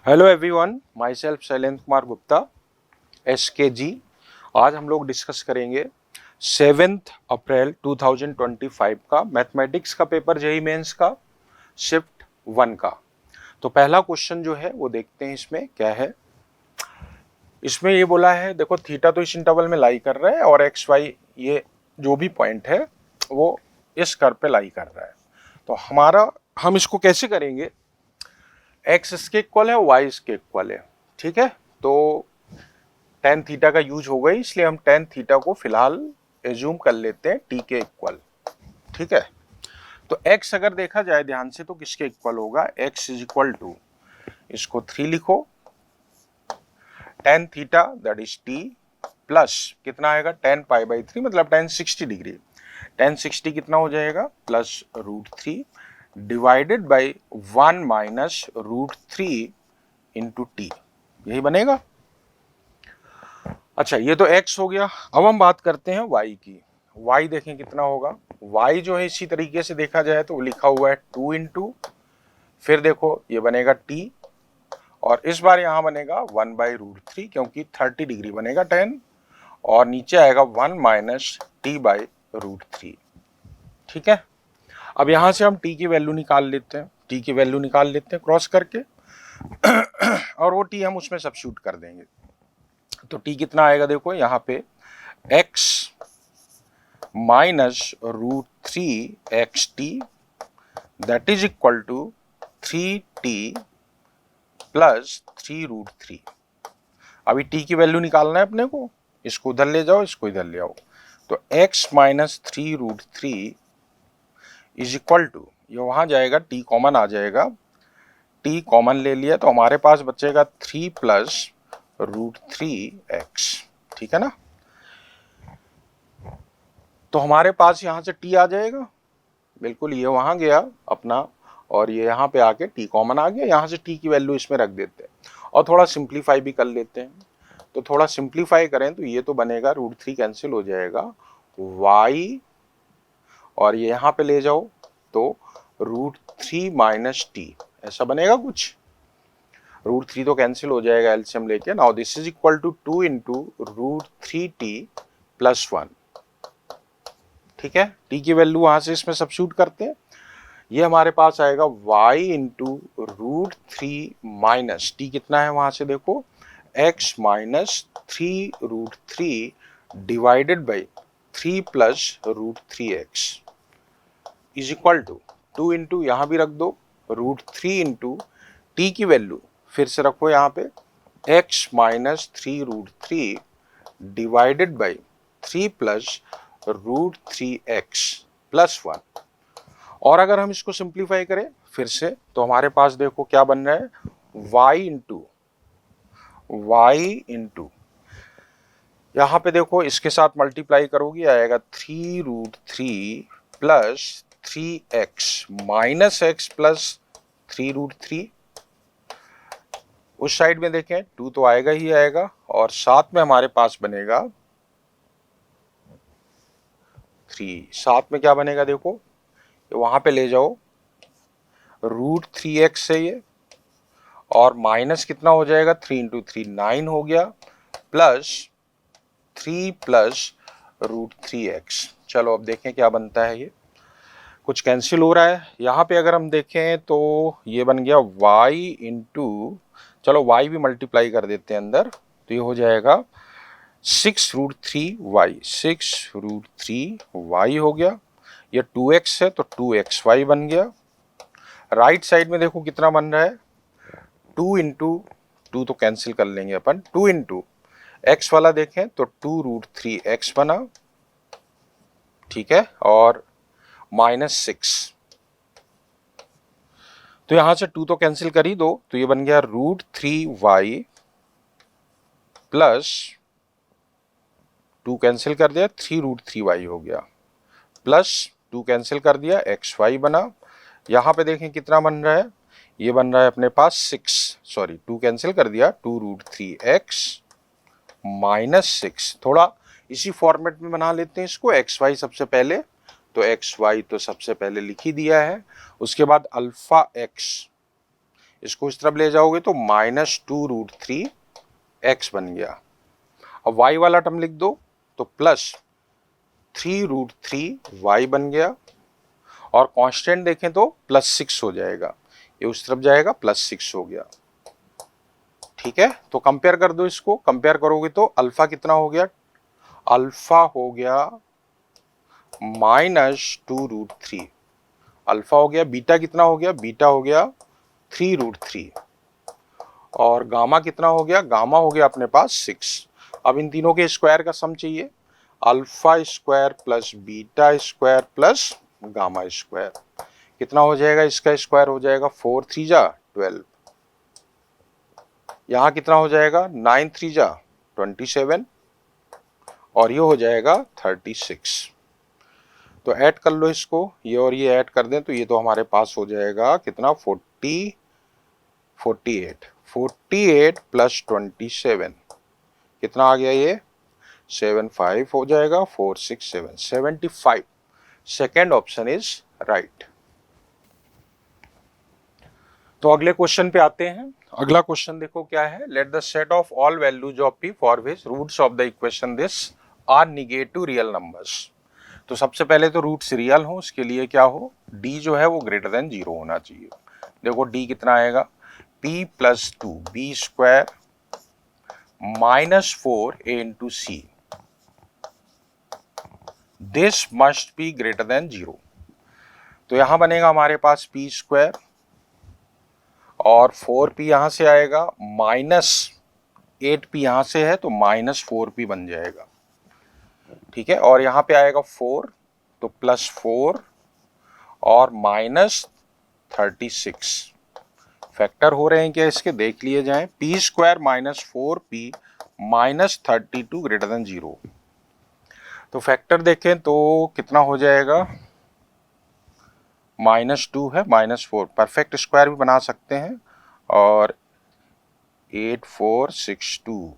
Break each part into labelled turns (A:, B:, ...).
A: Hello everyone, my self Shailendra Kumar Gupta, SKG। आज हम लोग डिस्कस करेंगे 7 अप्रैल 2025 का मैथमेटिक्स का पेपर जेईई मेंस का शिफ्ट 1 का। तो पहला क्वेश्चन जो है वो देखते हैं इसमें क्या है। इसमें ये बोला है, देखो थीटा तो इस इंटरवल में लाई कर रहा है और एक्स वाई ये जो भी पॉइंट है वो इस कर्व पे लाई कर रहा है। तो हम इसको कैसे करेंगे, एक्स इसके इक्वल है, वाई इसके इक्वल है, ठीक है। तो टेन थीटा का यूज होगा, इसलिए हम टेन थीटा को फिलहाल एज्यूम कर लेते हैं टी के इक्वल, ठीक है। तो एक्स अगर देखा जाए ध्यान से तो किसके इक्वल होगा, एक्स इज इक्वल टू, इसको 3 लिखो, tan theta that is T plus कितना आएगा 10 पाई बाई 3 मतलब 1060 डिग्री, 1060 कितना हो जाएगा plus √3 divided by 1 minus √3 into T, यही बनेगा। अच्छा, ये तो x हो गया। अब हम बात करते हैं y की। y देखें कितना होगा, y जो है इसी तरीके से देखा जाए तो लिखा हुआ है 2 इंटू, फिर देखो ये बनेगा t और इस बार यहां बनेगा 1 बाई √3 क्योंकि 30 डिग्री बनेगा 10 और नीचे आएगा 1 माइनस टी बाई √3, ठीक है। अब यहां से हम t की वैल्यू निकाल लेते हैं, t की वैल्यू निकाल लेते हैं क्रॉस करके और वो t हम उसमें सब्स्टिट्यूट कर देंगे। तो t कितना आएगा, देखो यहाँ पे x minus √3xt that is equal to 3t plus 3√3। अभी t की वैल्यू निकालना है अपने को, इसको उधर ले जाओ, इसको इधर ले आओ। तो x minus 3√3 is equal to, ये वहां जाएगा, t कॉमन आ जाएगा, t कॉमन ले लिया तो हमारे पास बचेगा 3 प्लस √3x, ठीक है ना। तो हमारे पास यहां से t आ जाएगा, बिल्कुल ये वहां गया अपना और ये यहाँ पे आके t कॉमन आ गया, यहाँ से t की वैल्यू इसमें रख देते हैं और थोड़ा सिंप्लीफाई भी कर लेते हैं। तो थोड़ा सिंप्लीफाई करें तो ये तो बनेगा √3 कैंसिल हो जाएगा, y और ये यहाँ पे ले जाओ तो √3 माइनस टी, ऐसा बनेगा कुछ। √3 तो कैंसिल हो जाएगा एलसीएम लेके। Now this is equal to 2 into √3t plus 1, ठीक है। t की वैल्यू वहां से इसमें सब्स्टिट्यूट करते हैं, ये हमारे पास आएगा y इंटू √3 माइनस टी कितना है वहां से देखो x minus 3√3 divided by 3 plus √3x is equal to 2 into यहाँ भी रख दो √3 इंटू टी की वैल्यू फिर से रखो यहाँ पे x minus 3√3 divided by 3 plus √3x plus 1। और अगर हम इसको सिंप्लीफाई करें फिर से तो हमारे पास देखो क्या बन रहा है, y इंटू यहाँ पे देखो इसके साथ मल्टीप्लाई करोगे आएगा 3√3 plus 3x minus x plus 3√3। उस साइड में देखें 2 तो आएगा ही आएगा और साथ में हमारे पास बनेगा 3, साथ में क्या बनेगा देखो, वहां पे ले जाओ √3x है ये और माइनस कितना हो जाएगा 3 इंटू 3 9 हो गया प्लस 3 प्लस √3x। चलो अब देखें क्या बनता है, ये कुछ कैंसिल हो रहा है। यहाँ पे अगर हम देखें तो ये बन गया y इंटू, चलो y भी मल्टीप्लाई कर देते हैं अंदर, तो ये हो जाएगा 6√3y, 6√3y हो गया। ये 2x है तो 2xy बन गया। राइट साइड में देखो कितना बन रहा है, 2 इंटू 2 तो कैंसिल कर लेंगे अपन, 2 इंटू एक्स वाला देखें तो 2√3x बना, ठीक है, और माइनस 6, तो यहां से 2 तो कैंसिल कर ही दो, तो ये बन गया √3y प्लस 2 कैंसिल कर दिया 3√3y हो गया प्लस 2 कैंसिल कर दिया xy बना। यहां पे देखें कितना बन रहा है, ये बन रहा है अपने पास 2 कैंसिल कर दिया 2√3x माइनस 6। थोड़ा इसी फॉर्मेट में बना लेते हैं इसको, xy सबसे पहले, तो xy तो सबसे पहले लिख ही दिया है, उसके बाद अल्फा x इसको इस तरफ ले जाओगे तो -2√3x बन गया। अब y वाला टर्म लिख दो तो +3√3y बन गया, और कांस्टेंट देखें तो +6 हो जाएगा, ये उस तरफ जाएगा +6 हो गया। ठीक है, तो कंपेयर कर दो इसको, कंपेयर करोगे तो अल्फा कितना हो गया, अल्फा हो गया -2√3, अल्फा हो गया, बीटा कितना हो गया, बीटा हो गया 3√3, और गामा कितना हो गया, गामा हो गया अपने पास 6। अब इन तीनों के स्क्वायर का सम चाहिए, alpha square plus beta square plus gamma square कितना हो जाएगा, इसका स्क्वायर हो जाएगा 4 3 जा 12, यहाँ कितना हो जाएगा 9 3 जा 27, और ये हो जाएगा 36। तो ऐड कर लो इसको, ये और ये ऐड कर दें तो ये तो हमारे पास हो जाएगा कितना 48 प्लस 27 कितना आ गया, ये 75 हो जाएगा, 4 6 7 75। Second option is right. तो अगले क्वेश्चन पे आते हैं। अगला क्वेश्चन देखो क्या है, let the set of all values of p for which roots of the equation this are negative real numbers. तो सबसे पहले तो रूट्स रियल हो, उसके लिए क्या हो, d जो है वो ग्रेटर देन 0 होना चाहिए। देखो d कितना आएगा, p plus 2 b square -4 a into c, this must be greater than 0। तो यहां बनेगा हमारे पास p स्क्वायर और 4p यहां से आएगा, -8p यहां से है तो -4p बन जाएगा। ठीक है, और यहां पे आएगा 4 तो +4 और -36 फैक्टर हो रहे हैं क्या इसके, देख लिए जाएं। p square -4p -32 greater than 0, तो फैक्टर देखें तो कितना हो जाएगा, -2 है -4, परफेक्ट स्क्वायर भी बना सकते हैं, और 8462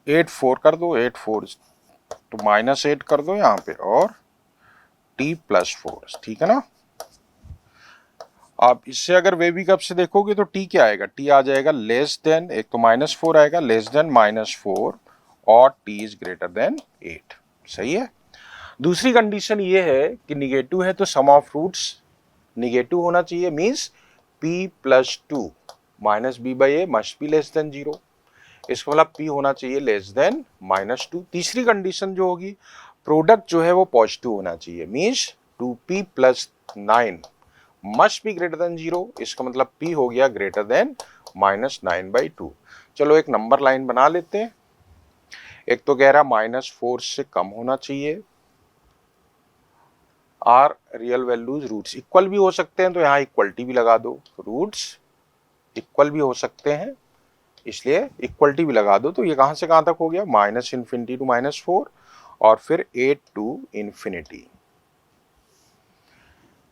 A: 84 कर दो, 84 तो -8 कर दो यहाँ पे, और t + 4, ठीक है ना। आप इससे अगर वेवी कप से देखोगे तो t क्या आएगा, t आ जाएगा लेस देन, एक तो -4 आएगा, लेस देन -4, और t इज ग्रेटर देन 8। सही है। दूसरी कंडीशन ये है कि निगेटिव है तो सम ऑफ रूट्स निगेटिव होना चाहिए, means p + 2 -b/a must be less than 0, इसका मतलब p होना चाहिए लेस देन -2। तीसरी कंडीशन जो होगी, प्रोडक्ट जो है वो पॉजिटिव होना चाहिए, means 2p + 9 must be greater than 0, इसका मतलब p हो गया ग्रेटर देन -9/2। चलो एक नंबर लाइन बना लेते हैं। एक तो कह रहा -4 से कम होना चाहिए, are real values roots equal भी हो सकते हैं तो यहाँ इक्वलिटी भी लगा दो, रूट्स इक्वल भी हो सकते हैं इसलिए इक्वलिटी भी लगा दो। तो ये कहां से कहां तक हो गया, -∞ to -4, और फिर 8 to ∞,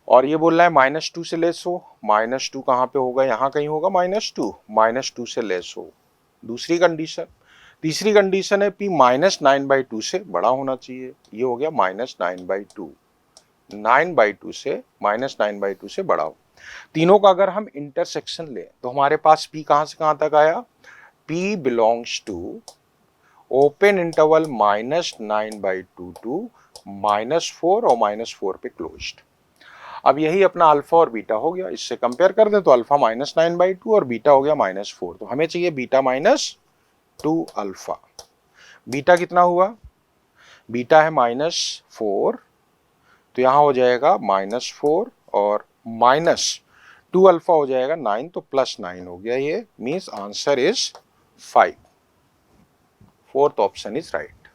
A: और ये बोल रहा है -2 से लेस हो, -2 कहां पे होगा, यहां कहीं होगा -2 से लेस हो, दूसरी कंडीशन। तीसरी कंडीशन है p -9/2 से बड़ा होना चाहिए, ये हो गया -9/2, 9/2 से -9/2 से बड़ा हो। तीनों का अगर हम इंटरसेक्शन लें तो हमारे पास p कहां से कहां तक आया, p belongs to open interval -9/2 to -4 और -4 पे क्लोज्ड। अब यही अपना अल्फा और बीटा हो गया, इससे कंपेयर कर दें तो अल्फा -9/2 और बीटा हो गया -4, तो हमें चाहिए बीटा -2 अल्फा। बीटा कितना हुआ, बीटा है -4, तो यहां हो जाएगा -4 और -2 अल्फा हो जाएगा 9, तो +9 हो गया, ये means answer is 5। Fourth option is right.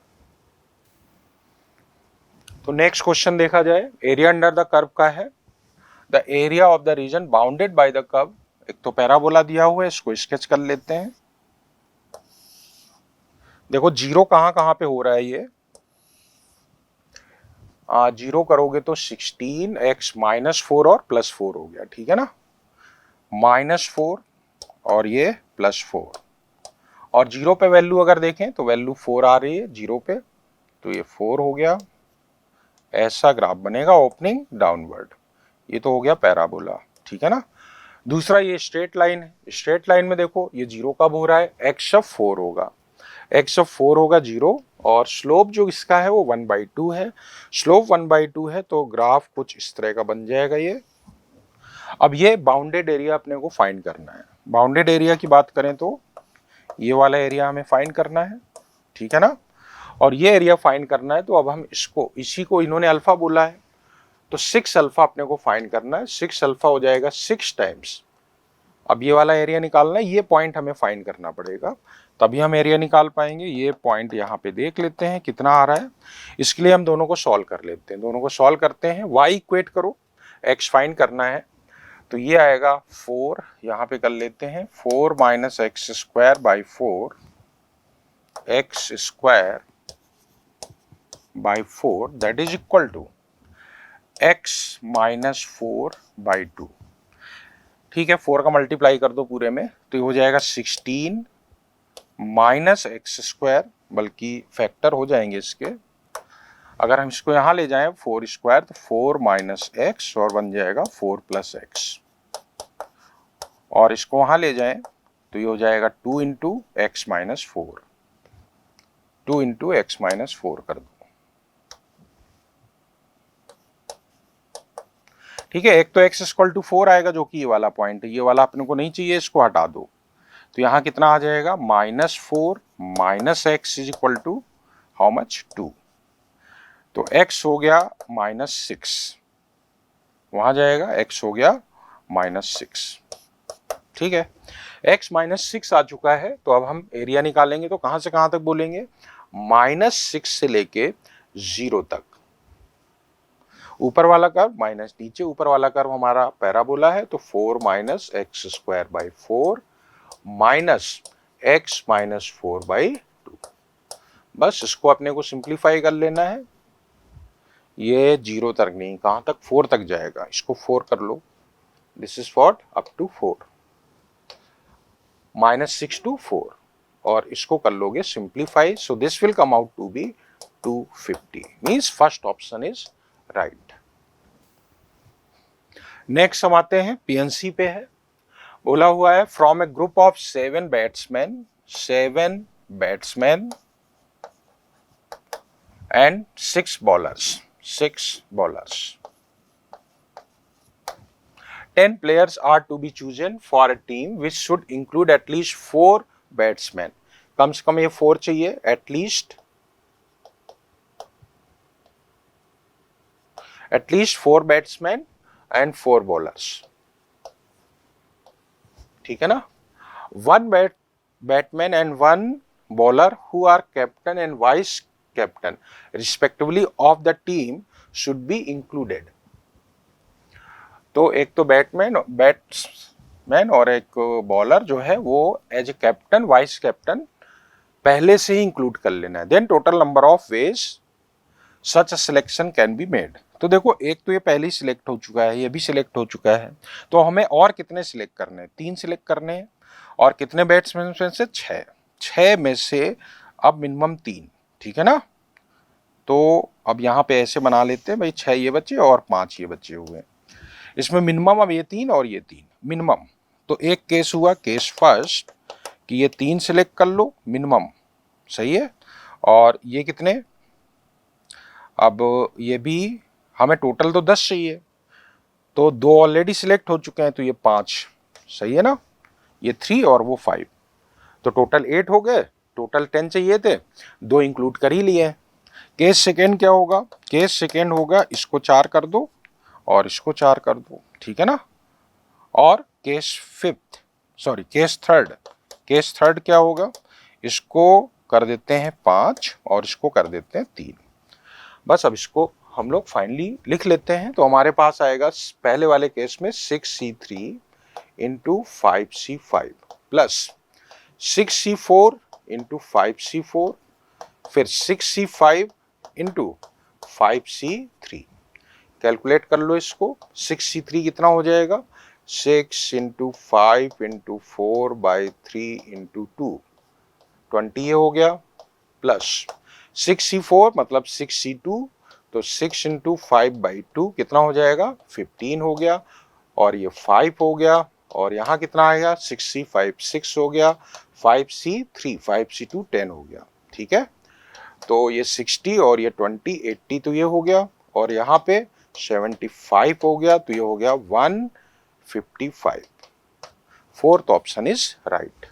A: तो नेक्स्ट क्वेश्चन देखा जाए, एरिया अंडर द कर्व का है, the area of the reason bounded by the curve. एक तो पैराबोला दिया हुआ है, इसको स्केच कर लेते हैं। देखो जीरो कहां कहां पे हो रहा है, ये 0 करोगे तो 16x -4 और +4 हो गया, ठीक है ना, -4 और ये +4, और 0 पे वैल्यू अगर देखें तो वैल्यू 4 आ रही है 0 पे, तो ये 4 हो गया। ऐसा ग्राफ बनेगा ओपनिंग डाउनवर्ड, ये तो हो गया पैराबोला, ठीक है ना। दूसरा ये स्ट्रेट लाइन है, स्ट्रेट लाइन में देखो ये 0 कब हो रहा है, x ऑफ 4 होगा, x ऑफ 4 होगा 0 और स्लोप जो इसका है वो 1/2 है। स्लोप 1/2 है तो ग्राफ कुछ इस तरह का बन जाएगा ये। अब ये बाउंडेड एरिया अपने को फाइंड करना है। बाउंडेड एरिया की बात करें तो ये वाला एरिया हमें फाइंड करना है, ठीक है ना। और ये एरिया फाइंड करना है तो अब हम इसको, इसी को इन्होंने अल्फा बोला है तो 6 अल्फा अपने को फाइंड करना है। 6 अल्फा हो जाएगा 6 टाइम्स, अब ये वाला एरिया निकालना है, ये पॉइंट हमें फाइंड करना पड़ेगा तभी हम एरिया निकाल पाएंगे। ये पॉइंट यहाँ पे देख लेते हैं कितना आ रहा है। इसके लिए हम दोनों को सॉल्व कर लेते हैं, दोनों को सॉल्व करते हैं। y इक्वेट करो, x फाइंड करना है तो ये आएगा 4, यहाँ पे कर लेते हैं 4 minus x square by 4, x square by 4 that is equal to x minus 4/2। ठीक है, 4 का मल्टीप्लाई कर दो पूरे में तो ये हो जाएगा 16 माइनस एक्स स्क्वायर, बल्कि फैक्टर हो जाएंगे इसके। अगर हम इसको यहाँ ले जाएं 4 स्क्वायर तो 4 माइनस एक्स और बन जाएगा 4 प्लस एक्स, और इसको वहाँ ले जाएं तो ये हो जाएगा 2 into x minus 4, 2 into x minus 4 कर दो। ठीक है, एक तो x इक्वल टू 4 आएगा जो कि ये वाला पॉइंट है, ये वाला अपने को नहीं चाहिए, इसको हटा दो तो यहाँ कितना आ जाएगा -4 minus x is equal to how much 2, तो x हो गया -6, वहां जाएगा x हो गया -6। ठीक है, x -6 आ चुका है तो अब हम एरिया निकालेंगे तो कहां से कहां तक बोलेंगे, -6 से लेके 0 तक। ऊपर वाला कर्व माइनस नीचे, ऊपर वाला कर्व हमारा पैराबोला है तो 4 minus x square by 4 minus x minus 4/2। बस इसको अपने को सिंप्लीफाई कर लेना है। ये 0 तक नहीं, कहां तक, 4 तक जाएगा, इसको 4 कर लो, this is what up to 4, -6 to 4, और इसको कर लोगे simplify so this will come out to be 250, means first option is right. Next हम आते हैं पीएनसी पे है, बोला हुआ है from a group of 7 batsman and 6 bowlers 10 players are to be chosen for a team which should include at least 4 batsmen। कम से कम ये 4 चाहिए, at least 4 batsmen and 4 bowlers। ठीक है ना, 1 Batman and 1 bowler who are captain and vice captain respectively of the team should be included। तो एक तो batsman और एक बॉलर जो है वो as a captain vice captain पहले से ही इंक्लूड कर लेना है। Then total number of ways such selection can be made. तो देखो एक तो ये पहले ही सिलेक्ट हो चुका है, ये भी सिलेक्ट हो चुका है, तो हमें और कितने सिलेक्ट करने हैं, 3 सिलेक्ट करने हैं, और कितने बैट्समैन में से 6 में से अब मिनिमम 3, ठीक है ना। तो अब यहाँ पे ऐसे बना लेते हैं भाई, 6 ये बचे और 5 ये बचे हुए, इसमें मिनिमम अब ये 3 और ये 3 मिनिमम। तो एक केस हुआ, केस फर्स्ट, कि ये 3 सिलेक्ट कर लो मिनिमम, सही है, और ये कितने, अब ये भी हमें टोटल तो 10 चाहिए, तो 2 ऑलरेडी सिलेक्ट हो चुके हैं तो ये 5, सही है ना, ये 3 और वो 5, तो टोटल 8 हो गए, टोटल 10 चाहिए थे, 2 इंक्लूड कर ही लिए। केस सेकेंड क्या होगा, केस सेकेंड होगा इसको 4 कर दो और इसको 4 कर दो, ठीक है ना। और केस थर्ड क्या होगा, इसको कर देते हैं 5 और इसको कर देते हैं 3। बस अब इसको हम लोग फाइनली लिख लेते हैं, तो हमारे पास आएगा पहले वाले केस में 6C3 into 5C5 plus 6C4 into 5C4, फिर 6C5 इंटू 5C3। कैलकुलेट कर लो इसको, 6C3 कितना हो जाएगा, 6 इंटू 5 इंटू 4/3 इंटू 2, 20 ये हो गया, प्लस 6C4 मतलब 6C2 तो 6 इंटू 5/2 कितना हो जाएगा, 15 हो गया, और ये 5 हो गया, और यहाँ कितना आएगा, 6c5 6 हो गया, 5c3 5c2 10 हो गया। ठीक है, तो ये 60 और ये 20 80 तो ये हो गया, और यहाँ पे 75 हो गया, तो ये हो गया 155। Fourth option is right.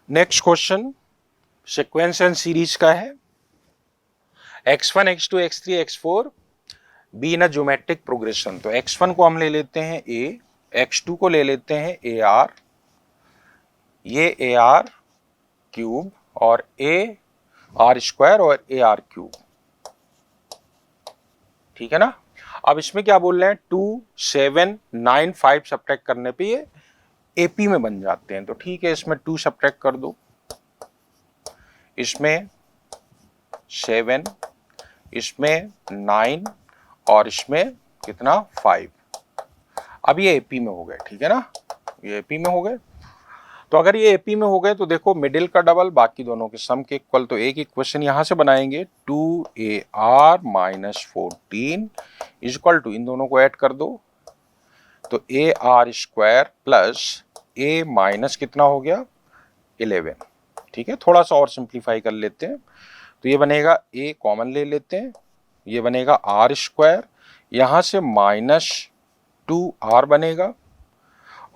A: Next question sequence and series का है। x1 x2 x3 x4 be in a geometric progression. तो x1 को हम ले लेते हैं a, x2 को ले लेते हैं AR, ये AR क्यूब और AR² और AR क्यूब। ठीक है ना। अब इसमें क्या बोल रहे हैं, 2 7 9 5 सब्ट्रैक्ट करने पे ये AP में बन जाते हैं। तो ठीक है, इसमें 2 सब्ट्रैक्ट कर दो, इसमें 7, इसमें 9 और इसमें कितना 5। अब ये AP में हो गए। ठीक है ना, ये AP में हो गए। तो अगर ये AP में हो गए तो देखो मिडिल का डबल बाकी दोनों के सम के इक्वल। तो एक इक्वेशन यहां से बनाएंगे, 2AR माइनस 14 इक्वल टू, इन दोनों को ऐड कर दो तो AR² प्लस A माइनस कितना हो गया 11। ठीक है, थोड़ा सा और सिंप्लीफाई कर लेते हैं। तो ये बनेगा A कॉमन ले लेते हैं, ये बनेगा R², यहां से -2R बनेगा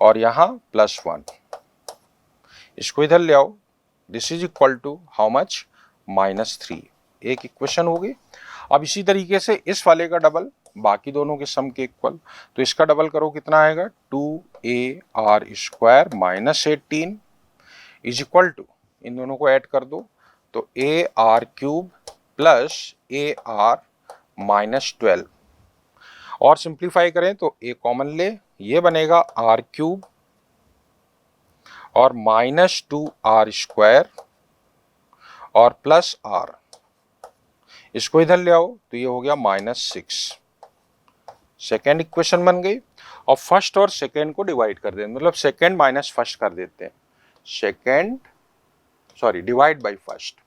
A: और यहां +1, इसको इधर ले आओ, this is equal to how much, -3। एक इक्वेशन होगी। अब इसी तरीके से इस वाले का डबल बाकी दोनों के सम के इक्वल, तो इसका डबल करो कितना आएगा, 2AR² minus 18 is equal to, इन दोनों को ऐड कर दो तो AR³ प्लस AR माइनस 12, और सिंप्लीफाई करें तो A कॉमन ले, ये बनेगा R³ और -2R² और प्लस R, इसको इधर ले आओ तो ये हो गया -6। सेकेंड इक्वेशन बन गई। और फर्स्ट और सेकेंड को डिवाइड कर देते, मतलब सेकेंड माइनस फर्स्ट कर देते हैं, डिवाइड बाय फर्स्ट।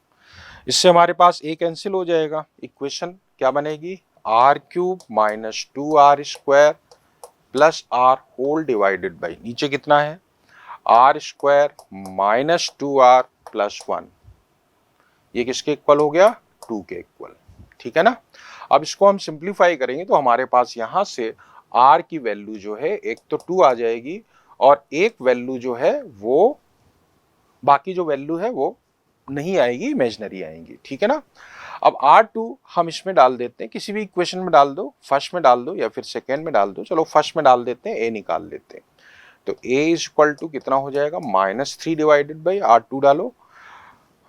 A: इससे हमारे पास A कैंसिल हो जाएगा। इक्वेशन क्या बनेगी, R³ minus 2R² plus R whole divided by, नीचे कितना है R² माइनस 2R प्लस 1, ये किसके इक्वल हो गया, 2 के इक्वल। ठीक है ना। अब इसको हम सिंप्लीफाई करेंगे तो हमारे पास यहां से R की वैल्यू जो है एक तो 2 आ जाएगी, और एक वैल्यू जो है वो, बाकी जो वैल्यू है वो नहीं आएगी, इमेजिनरी आएंगी। ठीक है ना। अब R2 हम इसमें डाल देते हैं, किसी भी इक्वेशन में डाल दो, फर्स्ट में डाल दो या फिर सेकेंड में डाल दो, चलो फर्स्ट में डाल देते हैं, A निकाल लेते हैं। तो A इज इक्वल टू कितना हो जाएगा, -3 डिवाइडेड बाई R2 डालो,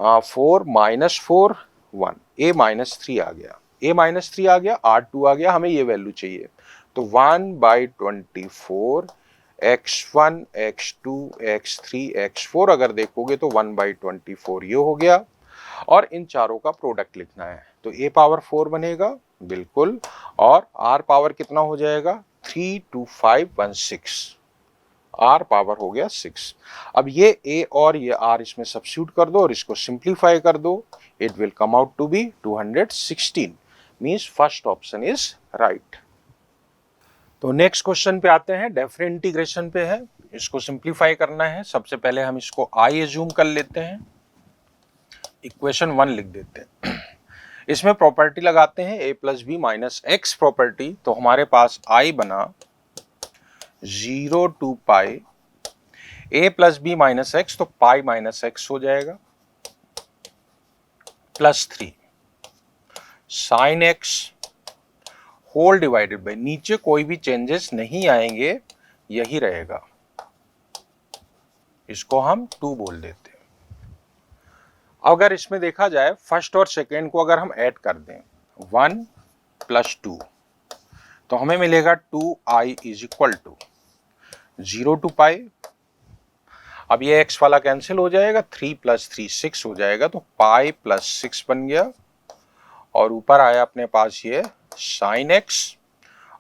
A: 4 -4 1, A -3 आ गया, A -3 आ गया, R2 आ गया, हमें ये वैल्यू चाहिए। तो 1/24 x1 x2 x3 x4 अगर देखोगे तो 1/24 ये हो गया, और इन चारों का प्रोडक्ट लिखना है तो A पावर 4 बनेगा बिल्कुल, और R पावर कितना हो जाएगा, 3 2 5 1 6, R पावर हो गया 6। अब ये A और ये R इसमें सब्स्टिट्यूट कर दो और इसको सिंप्लीफाई कर दो, it will come out to be 216, means first option is right. तो नेक्स्ट क्वेश्चन पे आते हैं, डेफिनेट इंटीग्रेशन पे है, इसको सिंप्लीफाई करना है। सबसे पहले हम इसको I एज्यूम कर लेते हैं, इक्वेशन 1 लिख देते हैं। इसमें प्रॉपर्टी लगाते हैं a plus b minus x property, तो हमारे पास I बना 0 to pi a plus b minus x, तो पाई माइनस एक्स हो जाएगा, +3 sine x whole divided by, नीचे कोई भी चेंजेस नहीं आएंगे, यही रहेगा, इसको हम 2 बोल देते हैं। अगर इसमें देखा जाए फर्स्ट और सेकेंड को अगर हम ऐड कर दें 1 + 2, तो हमें मिलेगा 2i is equal to 0 to pi. अब ये x वाला कैंसिल हो जाएगा, 3 + 3 6 हो जाएगा, तो पाई + 6 बन गया, और ऊपर आया अपने पास ये साइन x,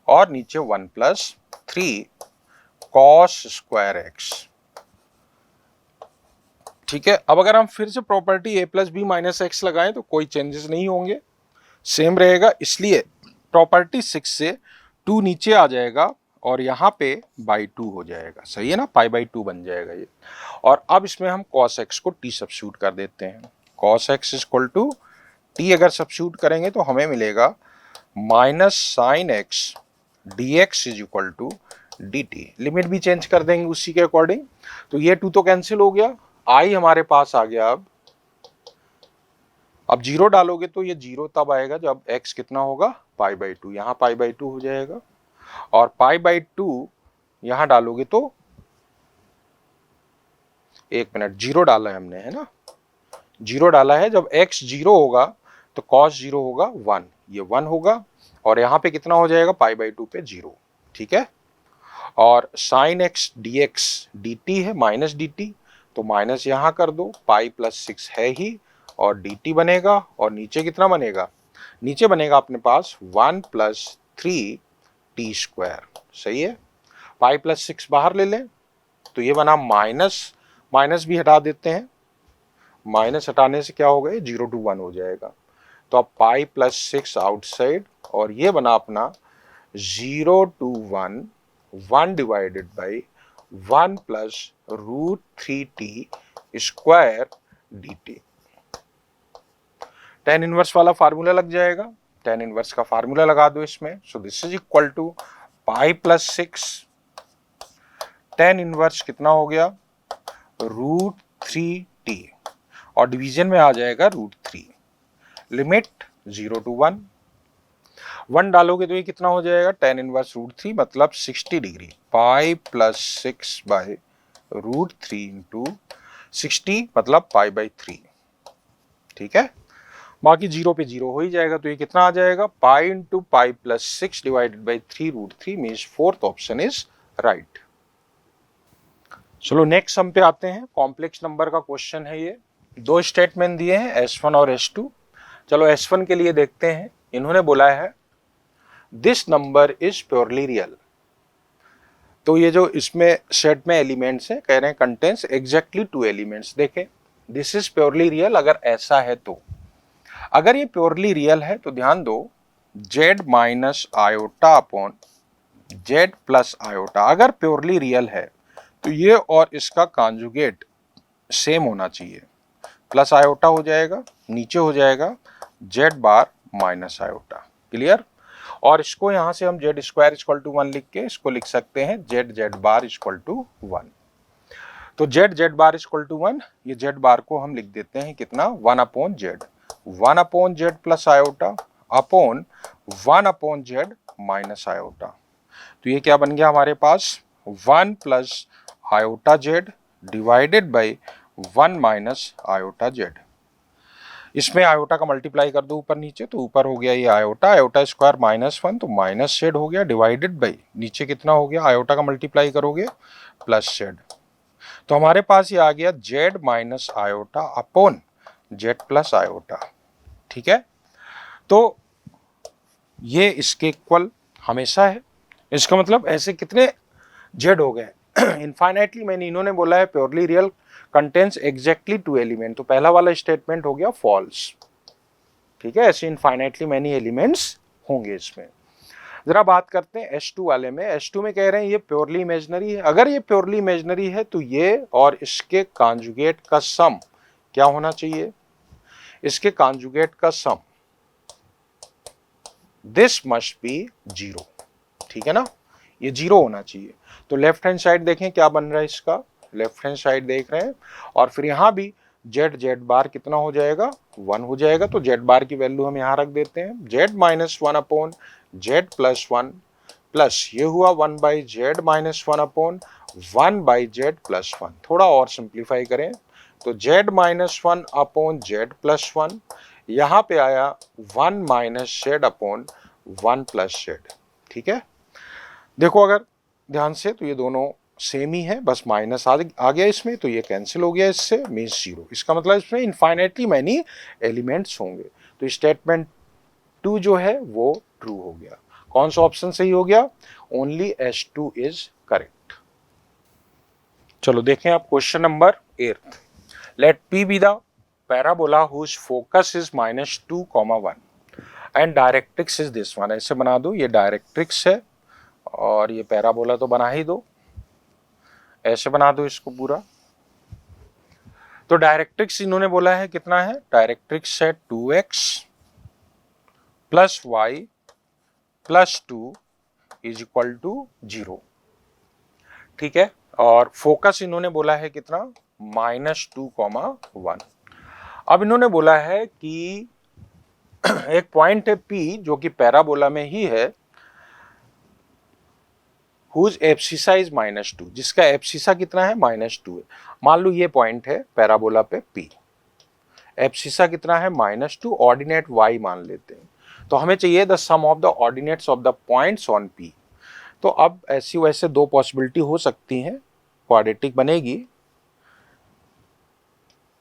A: और नीचे 1 + 3 cos² x। ठीक है। अब अगर हम फिर से property a plus b minus x लगाएं तो कोई चेंजेस नहीं होंगे, सेम रहेगा, इसलिए प्रॉपर्टी 6 से 2 नीचे आ जाएगा और यहाँ पे बाई 2 हो जाएगा, सही है ना, पाई बाई 2 बन जाएगा ये। और अब इसमें हम cos x को t सब्स्टिट्यूट कर देते हैं। cos x equal to t अगर सब्स्टिट्यूट करेंगे तो हमें मिलेगा minus sine x d x is equal to d t. Limit भी चेंज कर देंगे उसी के अकॉर्डिंग, तो ये 2 तो कैंसिल हो गया, आई हमारे पास आ गया। अब 0 डालोगे तो ये 0 तब आएगा जब x कितना होगा, पाई बाई 2, यहाँ पाई बाई 2 हो जाएगा। और पाई बाई 2 यहां डालोगे तो, एक मिनट, 0 डाला है हमने, है ना, 0 डाला है, जब x 0 होगा तो cos 0 होगा 1, ये 1 होगा, और यहाँ पे कितना हो जाएगा, पाई बाई 2 पे 0, ठीक है। और sign x d x D T है माइनस डी टी, तो माइनस यहाँ कर दो, पाई प्लस 6 है ही, और डी टी बनेगा, और नीचे कितना बनेगा, नीचे बनेगा अपने पास 1 प्लस 3 टी स्क्वायर, सही है। पाई प्लस 6 बाहर ले लें तो ये बना माइनस, माइनस भी हटा देते हैं, माइनस हटाने से क्या होगा, 0 to 1 हो जाएगा। तो अब पाई प्लस 6 आउटसाइड, और ये बना अपना 0 to 1, 1 divided by 1 plus root 3t square d t. Tan inverse वाला फार्मूला लग जाएगा, टेन इनवर्स का फार्मूला लगा दो इसमें। So this is equal to pi plus 6, tan inverse कितना हो गया, रूट 3t, और डिवीजन में आ जाएगा रूट 3। लिमिट 0 to 1, 1 डालोगे तो ये कितना हो जाएगा, टेन इनवर्स रूट 3 मतलब 60 degree, pi plus 6 by root 3 into 60 मतलब पाई बाई 3, ठीक है। बाकी 0 पे 0 हो ही जाएगा, तो ये कितना आ जाएगा, pi into pi plus 6 divided by 3 root 3 means fourth option is right. चलो नेक्स्ट सम पे आते हैं, कॉम्प्लेक्स नंबर का क्वेश्चन है ये। 2 स्टेटमेंट दिए हैं S1 और S2। चलो S1 के लिए देखते हैं, इन्होंने बोला है this number is purely real. तो ये जो इसमें सेट में एलिमेंट्स हैं, कह रहे हैं कंटेंस एग्जैक्टली 2 एलिमेंट्स। देखें, दिस इज प्योरली रियल, अगर ऐसा है तो, अगर ये प्योरली रियल है तो ध्यान दो, z minus iota upon z plus iota, अगर प्योरली रियल है तो ये और इसका कॉन्जुगेट सेम होना चाहिए, प्लस आयोटा हो जाएगा, नीचे हो जाएगा z बार माइनस आयोटा, क्लियर। और इसको यहां से हम z स्क्वायर इक्वल टू 1 लिख के इसको लिख सकते हैं z बार इक्वल टू 1। तो z बार इक्वल टू 1, ये z बार को हम लिख देते हैं कितना, 1 upon z, 1 upon z plus iota upon 1 upon z minus iota. तो ये क्या बन गया हमारे पास, 1 plus iota z divided by 1 minus iota z। इसमें आयोटा का मल्टीप्लाई कर दो ऊपर नीचे, तो ऊपर हो गया ये आयोटा, आयोटा स्क्वायर -1, तो माइनस z हो गया, डिवाइडेड बाई नीचे कितना हो गया, आयोटा का मल्टीप्लाई करोगे प्लस z। तो हमारे पास ये आ गया z minus iota upon z plus iota, ठीक है। तो ये इसके इक्वल हमेशा है, इसका मतलब ऐसे कितने z हो गए इनफाइनाइटली। मैंने, इन्होंने बोला है purely real contains exactly 2 element, तो पहला वाला स्टेटमेंट हो गया फॉल्स, ठीक है। ऐसे इनफाइनाइटली मैनी एलिमेंट्स होंगे इसमें। जरा बात करते हैं S2 वाले में। S2 में कह रहे हैं ये प्योरली इमेजिनरी है, अगर ये प्योरली इमेजिनरी है तो ये और इसके कॉन्जुगेट का सम क्या होना चाहिए, इसके कॉन्जुगेट का सम, दिस मस्ट बी 0, ठीक है ना, ये 0 होना चाहिए। तो लेफ्ट हैंड साइड देखें क्या बन रहा है इसका, लेफ्ट हैंड साइड देख रहे हैं, और फिर यहां भी z बार कितना हो जाएगा, 1 हो जाएगा। तो z बार की वैल्यू हम यहां रख देते हैं, z minus 1 upon z plus 1, plus ये हुआ 1 by z minus 1 upon 1 by z plus 1। थोड़ा और सिंप्लीफाई करें तो z minus 1 upon z plus 1, यहां पे आया 1 minus z upon 1 plus z, ठीक है। देखो अगर ध्यान से तो ये दोनों सेम ही है, बस माइनस आ गया इसमें, तो ये कैंसिल हो गया इससे, मीन्स 0। इसका मतलब इसमें इनफाइनाइटली मैनी एलिमेंट्स होंगे। तो स्टेटमेंट 2 जो है वो ट्रू हो गया। कौन सा ऑप्शन सही हो गया, ओनली S2 इज करेक्ट। चलो देखें आप क्वेश्चन नंबर 8। लेट P be the parabola whose focus is -2, 1 and directrix is this one, ऐसे बना दो, ये डायरेक्ट्रिक्स है और ये पैराबोला तो बना ही दो, ऐसे बना दो इसको पूरा। तो डायरेक्ट्रिक्स इन्होंने बोला है कितना है, डायरेक्ट्रिक्स है 2x plus y plus 2 is equal to 0, ठीक है। और फोकस इन्होंने बोला है कितना, -2,1। अब इन्होंने बोला है कि एक पॉइंट है P जो कि पैराबोला में ही है, हुज एब्सिसा इज -2, जिसका एब्सिसा कितना है, -2 है। मान लो ये पॉइंट है पैराबोला पे P, एब्सिसा कितना है, -2, ऑर्डिनेट y मान लेते हैं। तो हमें चाहिए the sum of the ordinates of the points on P। तो अब ऐसी वैसे दो पॉसिबिलिटी हो सकती हैं, क्वाड्रेटिक बनेगी।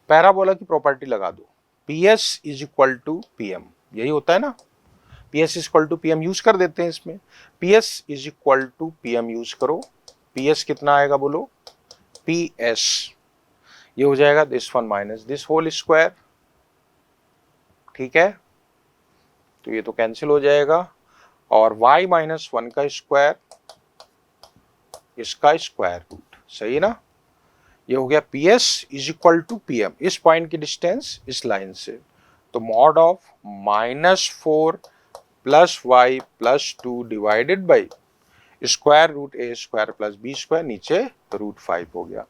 A: पैराबोला की प्रॉपर्टी लगा दो, PS is equal to PM, यही होता है ना, PS is equal to PM use कर देते हैं इसमें। PS is equal to PM use करो, PS कितना आएगा बोलो, PS ये हो जाएगा this one minus this whole square, ठीक है। तो ये तो कैंसिल हो जाएगा, और y माइनस 1 का स्क्वायर, इसका स्क्वायर रूट, सही है ना। ये हो गया PS is equal to PM, इस पॉइंट की डिस्टेंस इस लाइन से, तो mod of -4 plus y plus 2 divided by square root a square plus b square, नीचे √5 हो गया।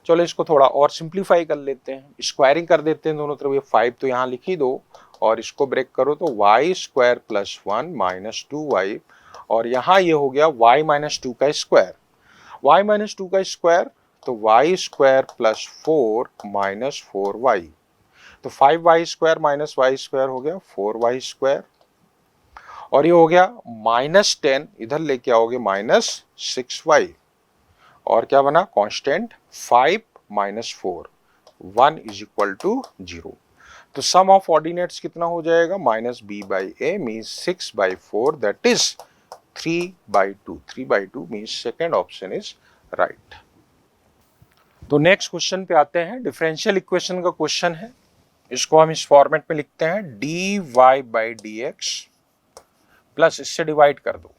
A: चलो इसको थोड़ा और सिंप्लीफाई कर लेते हैं, स्क्वायरिंग कर देते हैं दोनों तरफ, ये 5 तो यहाँ लिख ही दो और इसको ब्रेक करो तो y square plus 1 minus 2y, और यहाँ ये हो गया y माइनस 2 का स्क्वायर, y माइनस 2 का स्क्वायर तो y square plus 4 minus 4y, तो 5y square minus y square हो गया 4y स्क्वायर, और ये हो गया -10, इधर लेके आओगे -6y, और क्या बना constant 5 minus 4, 1 is equal to 0। तो सम ऑफ ऑर्डिनेट्स कितना हो जाएगा, -b/a means 6/4, that is 3/2, 3/2 means second option is right. तो नेक्स्ट क्वेश्चन पे आते हैं, डिफरेंशियल इक्वेशन का क्वेश्चन है, इसको हम इस फॉर्मेट में लिखते हैं dy/dx प्लस, इससे डिवाइड कर दो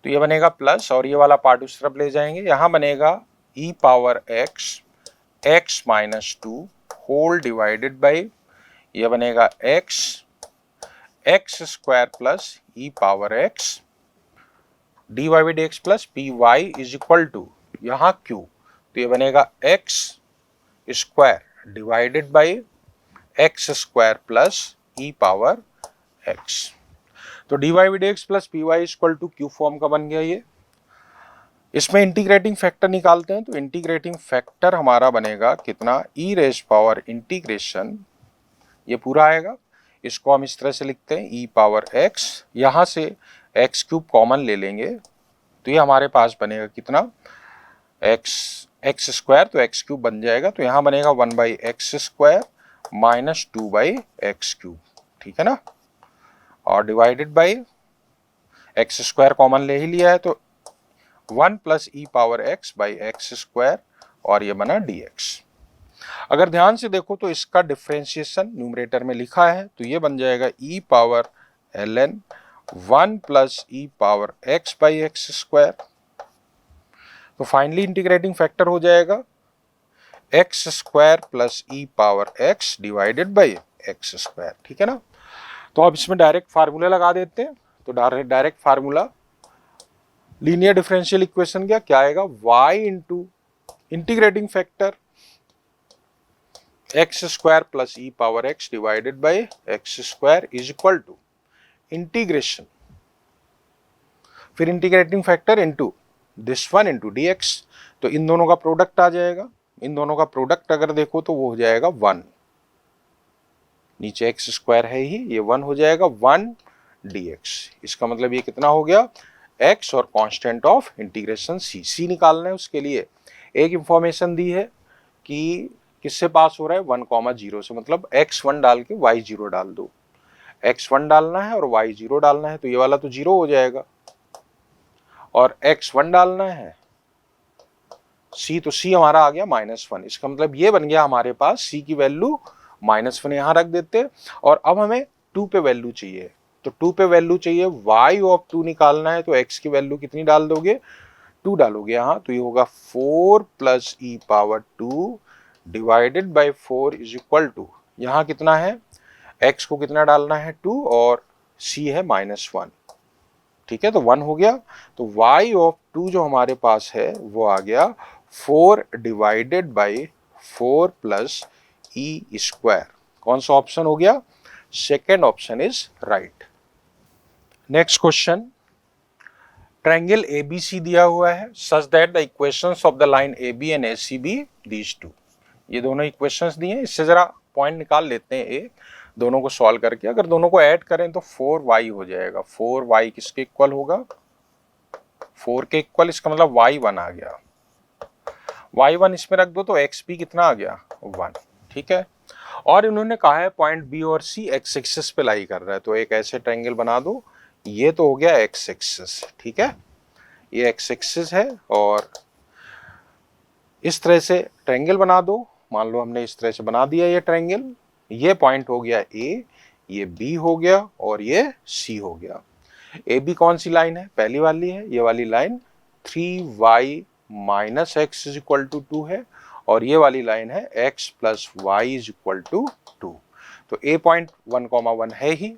A: तो ये बनेगा प्लस, और ये वाला पार्ट उस तरफ ले जाएंगे, यहां बनेगा e power x minus 2 whole divided by, ये बनेगा x square plus e power x dy/dx plus py is equal to यहाँ q, तो ये बनेगा x square divided by x square plus e power x। तो dy/dx plus py equal to q form का बन गया ये। इसमें इंटीग्रेटिंग फैक्टर निकालते हैं, तो इंटीग्रेटिंग फैक्टर हमारा बनेगा कितना, e रेज पावर इंटीग्रेशन, ये पूरा आएगा, इसको हम इस तरह से लिखते हैं e पावर x, यहाँ से x क्यूब कॉमन ले लेंगे तो ये हमारे पास बनेगा कितना, x स्क्वायर, तो x क्यूब बन जाएगा, तो यहाँ बनेगा 1/x square minus 2/x cube, ठीक है ना, और divided by x square common ले ही लिया है तो 1 plus e power x by x square, और ये बना dx। अगर ध्यान से देखो तो इसका डिफरेंशिएशन न्यूमरेटर में लिखा है, तो ये बन जाएगा e power ln 1 plus e power x by x square, तो फाइनली इंटीग्रेटिंग फैक्टर हो जाएगा x square plus e power x divided by x square, ठीक है ना। तो अब इसमें डायरेक्ट फार्मूला लगा देते हैं, तो direct formula linear differential equation क्या आएगा, y into integrating factor x square plus e power x divided by x square is equal to integration, फिर integrating factor into this one into dx, तो इन दोनों का प्रोडक्ट आ जाएगा, इन दोनों का product अगर देखो तो वो हो जाएगा 1, नीचे x स्क्वायर है ही, ये 1 हो जाएगा 1 dx, इसका मतलब ये कितना हो गया x और कांस्टेंट ऑफ इंटीग्रेशन c निकालना है। उसके लिए एक इंफॉर्मेशन दी है कि किससे पास हो रहा है 1,0 से, मतलब x1 डाल के y0 डाल दो, x1 डालना है और y0 डालना है, तो ये वाला तो 0 हो जाएगा, और x1 डालना है c, तो c हमारा आ गया -1, इसका मतलब ये बन गया हमारे पास c की वैल्यू -1 यहाँ रख देते, और अब हमें 2 पे वैल्यू चाहिए, तो 2 पे वैल्यू चाहिए, y ऑफ 2 निकालना है, तो x की वैल्यू कितनी डाल दोगे, 2 डालोगे यहाँ, तो ये होगा 4 plus e power 2 divided by 4 is equal to, यहाँ कितना है, x को कितना डालना है 2 और c है -1, ठीक है, तो 1 हो गया। तो y ऑफ 2 जो हमारे पास है वो आ गया 4 divided by 4 plus e square. कौन सा ऑप्शन हो गया, second option is right. Next question, triangle ABC दिया हुआ है such that the equations of the line AB and AC be these two. ये दोनों इक्वेशंस दिए हैं, इससे जरा पॉइंट निकाल लेते हैं ए, दोनों को सॉल्व करके। अगर दोनों को ऐड करें तो 4y हो जाएगा। 4y किसके इक्वल होगा, 4 के इक्वल, इसका मतलब y1 आ गया। y1 इसमें रख दो तो x भी कितना आ गया 1, ठीक है। और इन्होंने कहा है पॉइंट बी और सी एक्स एक्सिस पे लाई कर रहा है, तो एक ऐसे ट्रायंगल बना दो, ये तो हो गया एक्स एक्सिस, ठीक है, ये एक्स एक्सिस है, और इस तरह से ट्रायंगल बना दो। मान लो हमने इस तरह से बना दिया ये ट्रायंगल, ये पॉइंट हो गया ए, ये बी हो गया और ये सी हो गया। ए बी कौन सी लाइन है, पहली वाली है, ये वाली line 3y minus x is equal to 2 है, और ये वाली लाइन है x plus y is equal to 2। तो a पॉइंट 1,1 है ही।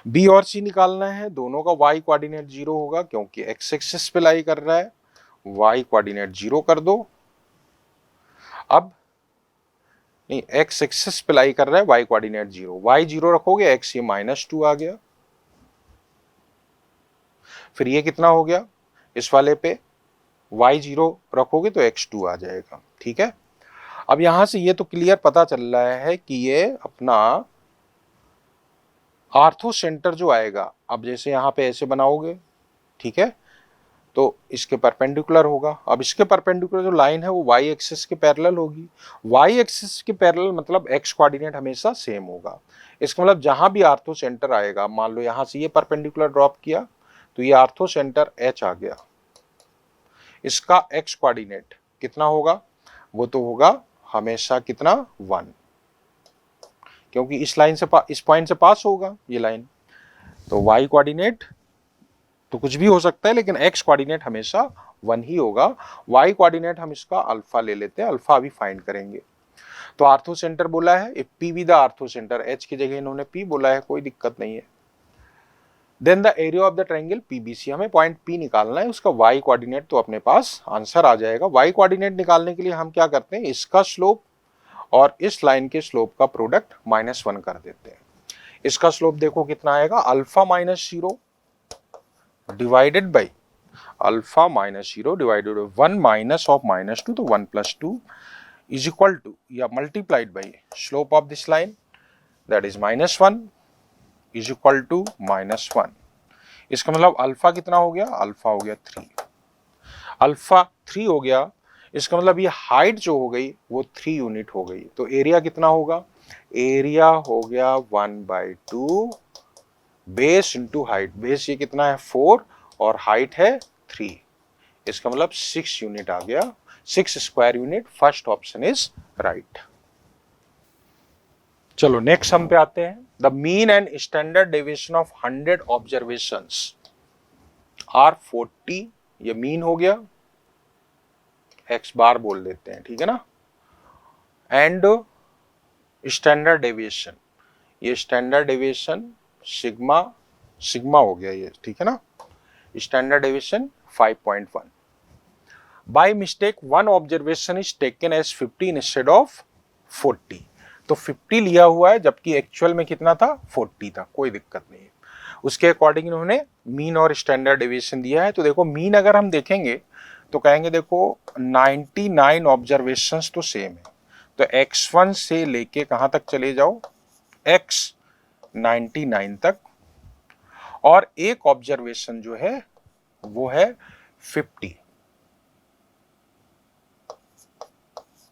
A: b और c निकालना है, दोनों का y कोऑर्डिनेट 0 होगा क्योंकि x एक्सिस पे लाई कर रहा है, y कोऑर्डिनेट 0 कर दो। अब नहीं, x एक्सिस पे लाई कर रहा है, y कोऑर्डिनेट 0, y 0 रखोगे x ये -2 आ गया। फिर ये कितना हो गया, इस वाले पे y 0 रखोगे तो x 2 आ जाएगा, ठीक है। अब यहां से ये तो क्लियर पता चल रहा है कि ये अपना आर्थो सेंटर जो आएगा, अब जैसे यहां पे ऐसे बनाओगे, ठीक है, तो इसके परपेंडिकुलर होगा। अब इसके परपेंडिकुलर जो लाइन है वो y एक्सिस के पैरेलल होगी। y एक्सिस के पैरेलल मतलब x कोऑर्डिनेट हमेशा सेम होगा। इसका मतलब जहां भी आर्थो सेंटर आएगा, मान लो यहां से ये परपेंडिकुलर ड्रॉप किया तो ये आर्थो सेंटर h आ गया, इसका x कोऑर्डिनेट कितना होगा, वो तो होगा हमेशा कितना 1, क्योंकि इस लाइन से इस पॉइंट से पास होगा ये लाइन, तो y कोऑर्डिनेट तो कुछ भी हो सकता है लेकिन x कोऑर्डिनेट हमेशा 1 ही होगा। y कोऑर्डिनेट हम इसका अल्फा ले लेते हैं, अल्फा अभी फाइंड करेंगे। तो आर्थो सेंटर बोला है, if p be the ortho centre, h की जगह इन्होंने p बोला है, कोई दिक्कत नहीं है। Then the area of the triangle PBC, हमें पॉइंट P निकालना है, उसका y कोऑर्डिनेट तो अपने पास आंसर आ जाएगा। y कोऑर्डिनेट निकालने के लिए हम क्या करते हैं, इसका स्लोप और इस लाइन के स्लोप का प्रोडक्ट -1 कर देते हैं। इसका स्लोप देखो कितना आएगा, alpha -0 divided by alpha -0 divided by 1 minus of -2, तो 1 + 2 इज इक्वल टू या multiplied by slope of this line that is -1 is equal to -1। इसका मतलब अल्फा कितना हो गया, अल्फा हो गया 3, अल्फा 3 हो गया। इसका मतलब ये हाइट जो हो गई वो 3 यूनिट हो गई, तो एरिया कितना होगा, एरिया हो गया 1/2 बेस इंटू हाइट, बेस ये कितना है 4 और हाइट है 3, इसका मतलब 6 यूनिट आ गया, 6 square unit. First option is right. चलो नेक्स्ट हम पे आते हैं। The mean and standard deviation of 100 observations are 40, ये मीन हो गया, x बार बोल देते हैं, ठीक है ना, एंड स्टैंडर्ड डेविएशन, ये स्टैंडर्ड डेविएशन सिग्मा सिग्मा हो गया ये, ठीक है ना, standard deviation 5.1। By mistake one observation is taken as 50 instead of 40, तो 50 लिया हुआ है जबकि एक्चुअल में कितना था 40 था, कोई दिक्कत नहीं है। उसके अकॉर्डिंग इन्होंने मीन और स्टैंडर्ड डेविएशन दिया है। तो देखो मीन अगर हम देखेंगे तो कहेंगे देखो 99 ऑब्जर्वेशंस तो सेम है, तो x1 से लेके कहां तक चले जाओ x99 तक, और एक ऑब्जर्वेशन जो है वो है 50,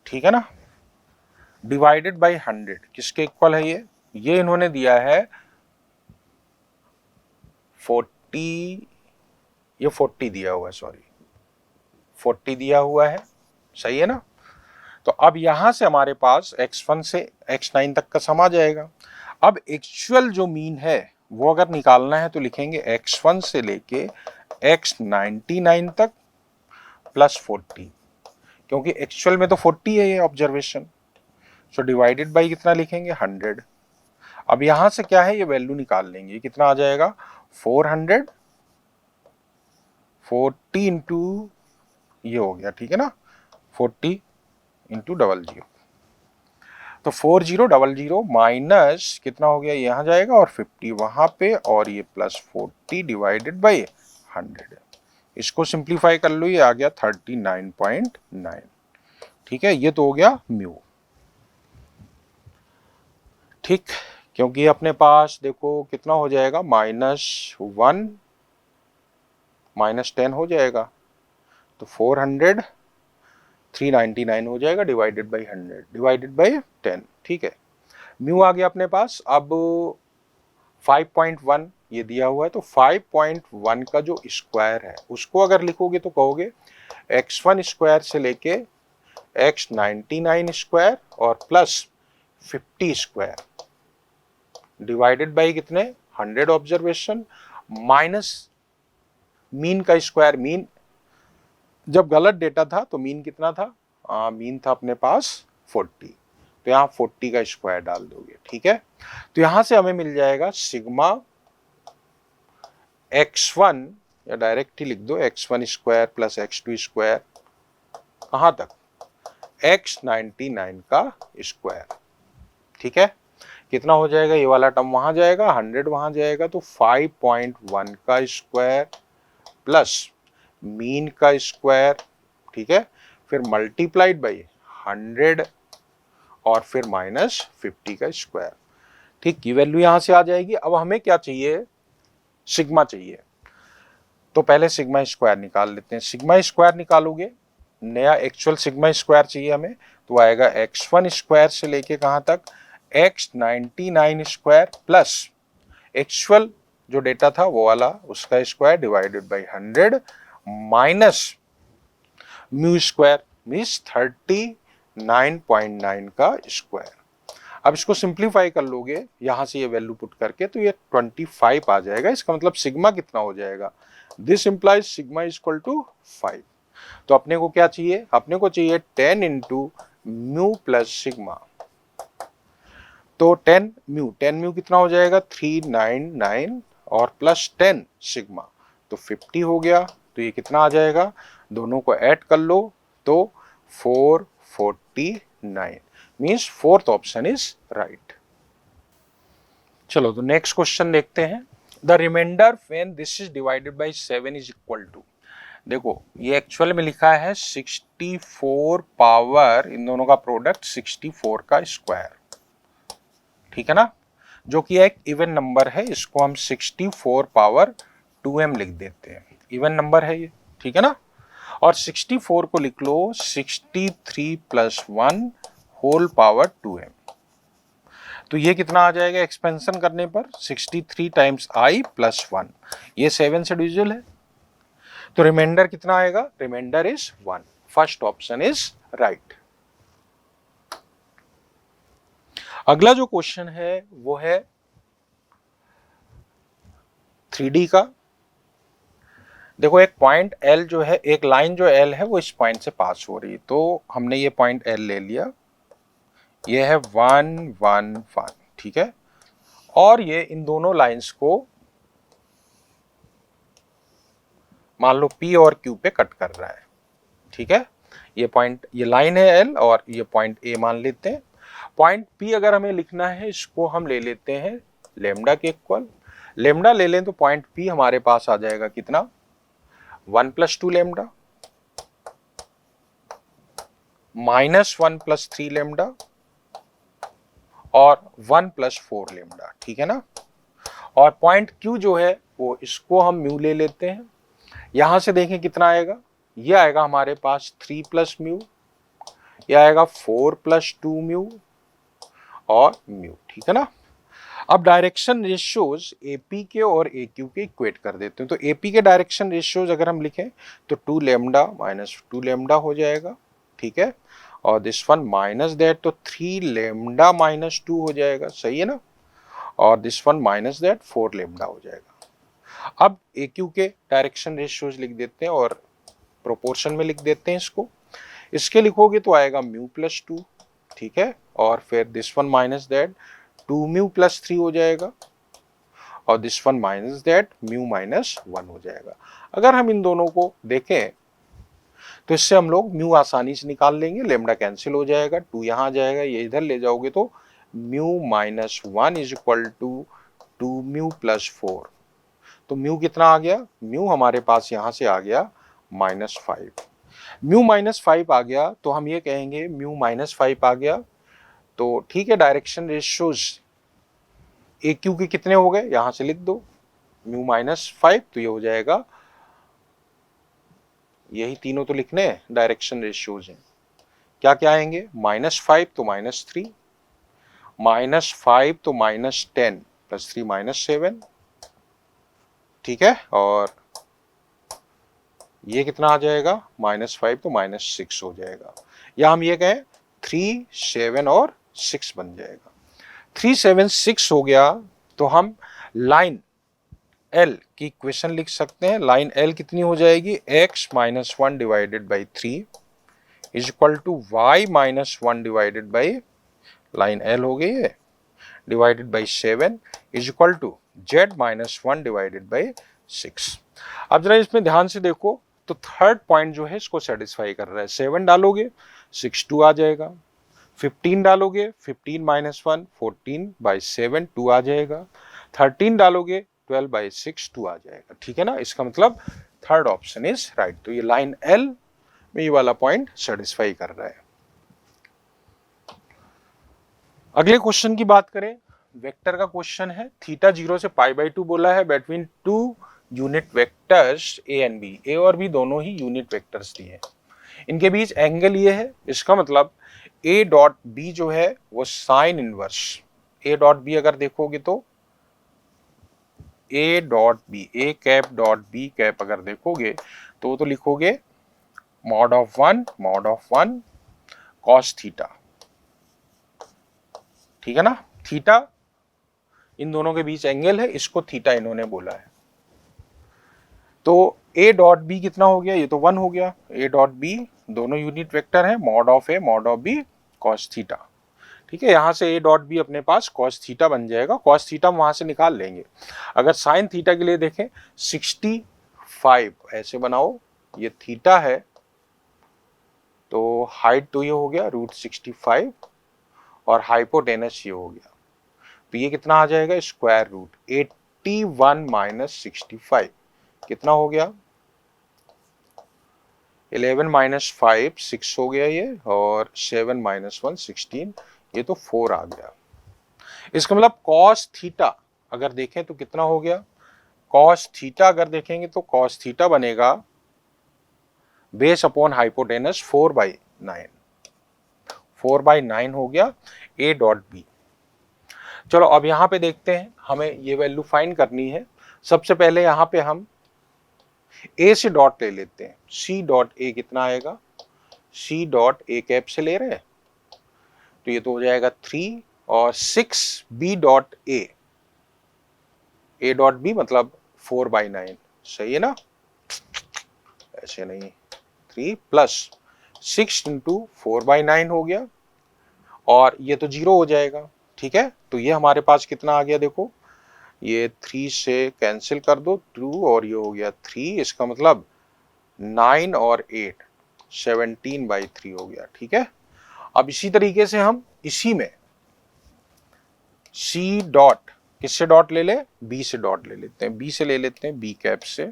A: ठीक है ना, डिवाइडेड बाय 100 किसके इक्वल है ये इन्होंने दिया है 40, ये 40 दिया हुआ है, सॉरी 40 दिया हुआ है, सही है ना। तो अब यहां से हमारे पास x1 से x9 तक का सम आ जाएगा। अब एक्चुअल जो मीन है वो अगर निकालना है तो लिखेंगे x1 से लेके x99 तक प्लस 40, क्योंकि एक्चुअल में तो 40 है ये ऑब्जर्वेशन, सो डिवाइडेड बाई कितना लिखेंगे 100। अब यहां से क्या है ये वैल्यू निकाल लेंगे, कितना आ जाएगा 400, 40 इंटू ये हो गया, ठीक है ना, 40 इंटू 00, तो 4000 माइनस कितना हो गया, यहाँ जाएगा और 50 वहां पे, और ये प्लस 40 डिवाइडेड बाई 100। इसको सिंप्लीफाई कर लो, ये आ गया 39.9। ठीक है, ये तो हो गया म्यू। ठीक, क्योंकि अपने पास देखो कितना हो जाएगा, -1 -10 हो जाएगा, तो 400 399 हो जाएगा डिवाइडेड बाई 100 डिवाइडेड बाई 10। ठीक है, म्यू आ गया अपने पास। अब 5.1 ये दिया हुआ है, तो 5.1 का जो स्क्वायर है उसको अगर लिखोगे तो कहोगे x1 स्क्वायर से लेके x99 स्क्वायर और प्लस 50 स्क्वायर डिवाइडेड बाई कितने 100 ऑब्जर्वेशन माइनस मीन का स्क्वायर। मीन जब गलत डेटा था तो मीन कितना था, मीन था अपने पास 40, तो यहाँ 40 का स्क्वायर डाल दोगे। ठीक है, तो यहां से हमें मिल जाएगा सिग्मा x1, या डायरेक्ट ही लिख दो x1 square plus x2 square, कहां तक x99 का स्क्वायर। ठीक है, कितना हो जाएगा, ये वाला टर्म वहां जाएगा, 100 वहां जाएगा, तो 5.1 का स्क्वायर प्लस मीन का स्क्वायर। ठीक है, फिर मल्टीप्लाइड बाई 100 और फिर माइनस 50 का स्क्वायर। ठीक, की वैल्यू यहां से आ जाएगी। अब हमें क्या चाहिए, सिग्मा चाहिए, तो पहले सिग्मा स्क्वायर निकाल लेते हैं। सिग्मा स्क्वायर निकालोगे, नया एक्चुअल सिग्मा स्क्वायर चाहिए हमें, तो आएगा x1 स्क्वायर से लेके कहां तक x99 स्क्वायर प्लस एक्चुअल जो डेटा था वो वाला उसका square divided by 100 minus mu square means 39.9 का स्क्वायर। अब इसको सिंप्लीफाई कर लोगे यहां से ये वैल्यू पुट करके, तो ये 25 आ जाएगा। इसका मतलब सिग्मा कितना हो जाएगा, this implies sigma is equal to 5। तो अपने को क्या चाहिए, अपने को चाहिए 10 इंटू म्यू प्लस सिग्मा, तो 10 म्यू कितना हो जाएगा 399 और प्लस 10 सिग्मा, तो 50 हो गया। तो ये कितना आ जाएगा, दोनों को ऐड कर लो तो 449, means fourth option is right. चलो तो नेक्स्ट क्वेश्चन देखते हैं। The remainder when this is divided by 7 is equal to, देखो ये एक्चुअल में लिखा है 64 पावर, इन दोनों का प्रोडक्ट 64 का स्क्वायर, ठीक है ना, जो कि एक इवन नंबर है, इसको हम 64 पावर 2m लिख देते हैं, इवन नंबर है ये, ठीक है ना। और 64 को लिख लो 63 प्लस 1 होल पावर 2m, तो ये कितना आ जाएगा एक्सपेंशन करने पर 63 टाइम्स i प्लस 1, ये 7 से डिविजिबल है, तो रिमाइंडर कितना आएगा, remainder is 1। First option is right. अगला जो क्वेश्चन है वो है 3D का। देखो एक पॉइंट L जो है, एक लाइन जो L है वो इस पॉइंट से पास हो रही है, तो हमने ये पॉइंट L ले लिया, ये है 1 1 1, ठीक है, और ये इन दोनों लाइंस को मान लो P और Q पे कट कर रहा है, ठीक है, ये पॉइंट, ये लाइन है L और ये पॉइंट A मान लेते हैं। पॉइंट P अगर हमें लिखना है, इसको हम ले लेते हैं लेमडा के इक्वल, लेमडा ले लें तो पॉइंट P हमारे पास आ जाएगा कितना 1 plus 2 lambda minus 1 plus 3 lambda और 1 प्लस 4 लेमडा, ठीक है ना। और पॉइंट Q जो है वो इसको हम म्यू ले लेते हैं, यहां से देखें कितना आएगा, ये आएगा हमारे पास 3 प्लस म्यू, ये आएगा 4 प्लस 2 म्यू और म्यू, ठीक है ना। अब डायरेक्शन रेशियोज AP के और AQ के इक्वेट कर देते हैं, तो AP के डायरेक्शन रेशियोज अगर हम लिखें तो 2 लेमडा माइनस 2 लेमडा हो जाएगा, ठीक है, और दिस वन माइनस दैट, तो 3 लेमडा माइनस 2 हो जाएगा, सही है ना। और this one minus that 4 lambda हो जाएगा। अब ए क्यू के डायरेक्शन रेशियोज लिख देते हैं और प्रोपोर्शन में लिख देते हैं इसको। इसके लिखोगे तो आएगा म्यू प्लस 2, ठीक है, और फिर this one minus that 2 mu plus 3 हो जाएगा और this one minus that mu minus 1 हो जाएगा। अगर हम इन दोनों को देखें तो इससे हम लोग म्यू आसानी से निकाल लेंगे, लेमडा कैंसिल हो जाएगा, 2 यहाँ आ जाएगा, ये इधर ले जाओगे तो mu minus 1 is equal to 2 mu plus 4। तो म्यू कितना आ गया, म्यू हमारे पास यहां से आ गया -5। म्यू -5 आ गया तो हम ये कहेंगे म्यू -5 आ गया तो ठीक है, डायरेक्शन रेशियोज ए क्यू के कितने हो गए, यहां से लिख दो म्यू -5, तो ये हो जाएगा, यही तीनों तो लिखने हैं, डायरेक्शन रेशियोज हैं, क्या क्या आएंगे, -5 तो -3, -5 तो -10 प्लस 3 -7, ठीक है, और ये कितना आ जाएगा, -5 तो -6 हो जाएगा, या हम ये कहें 3, 7 और 6 बन जाएगा। 3, 7, 6 हो गया तो हम लाइन L की इक्वेशन लिख सकते हैं। लाइन L कितनी हो जाएगी, x - 1 divided by 3 is equal to y - 1 divided by, line L हो गई है, divided by 7 is equal to z - 1 divided by 6। अब जरा इसमें ध्यान से देखो तो थर्ड पॉइंट जो है इसको सेटिस्फाई कर रहा है। 7 डालोगे 6 2 आ जाएगा, 15 डालोगे 15 - 1 14 बाई 7 2 आ जाएगा, 13 डालोगे 12 बाई 6 2 आ जाएगा, ठीक है ना। इसका मतलब थर्ड ऑप्शन इज राइट। तो ये लाइन L में ये वाला पॉइंट सेटिस्फाई कर रहा है। अगले क्वेश्चन की बात करें, वेक्टर का क्वेश्चन है, थीटा 0 से π/2 बोला है between 2 unit vectors A and B. A और बी दोनों ही यूनिट वेक्टर्स दिए हैं, इनके बीच एंगल ये है, इसका मतलब ए डॉट बी जो है वो sine inverse, a dot b अगर देखोगे तो a dot b, a cap dot b cap अगर देखोगे तो लिखोगे मॉड ऑफ 1 कॉस थीटा, ठीक है ना। थीटा इन दोनों के बीच एंगल है, इसको थीटा इन्होंने बोला है। तो ए डॉट बी कितना हो गया, ये तो 1 हो गया, ए डॉट बी दोनों यूनिट वेक्टर है, mod of a mod of b cos theta, ठीक है। यहां से ए डॉट बी अपने पास कॉस थीटा बन जाएगा, कॉस थीटा हम वहां से निकाल लेंगे। अगर साइन थीटा के लिए देखें 65 ऐसे बनाओ, ये थीटा है तो हाइट तो ये हो गया √65 और हाइपोटेनस ये हो गया, तो ये कितना आ जाएगा, स्क्वायर रूट 81 - 65 कितना हो गया, 11 - 5 6 हो गया ये, और 7 - 1 16, ये तो 4 आ गया। इसका मतलब कॉस थीटा अगर देखें तो कितना हो गया, कॉस थीटा अगर देखेंगे तो कॉस थीटा बनेगा बेस अपॉन हाइपोटेनस 4/9, 4/9 हो गया ए डॉट बी। चलो अब यहां पे देखते हैं, हमें ये वैल्यू फाइंड करनी है। सबसे पहले यहां पे हम ए से डॉट ले लेते हैं, सी डॉट ए कितना आएगा, सी डॉट ए कैप से ले रहे हैं तो ये तो हो जाएगा 3 और 6 b dot a, a dot b मतलब 4/9, सही है ना, ऐसे नहीं, 3 प्लस 6 इंटू 4/9 हो गया, और ये तो 0 हो जाएगा, ठीक है। तो ये हमारे पास कितना आ गया, देखो ये 3 से कैंसिल कर दो 2 और ये हो गया 3, इसका मतलब 9 और 8 17/3 हो गया, ठीक है। अब इसी तरीके से हम इसी में सी डॉट किससे डॉट ले ले, बी से डॉट ले लेते हैं, बी से ले लेते हैं बी कैप से,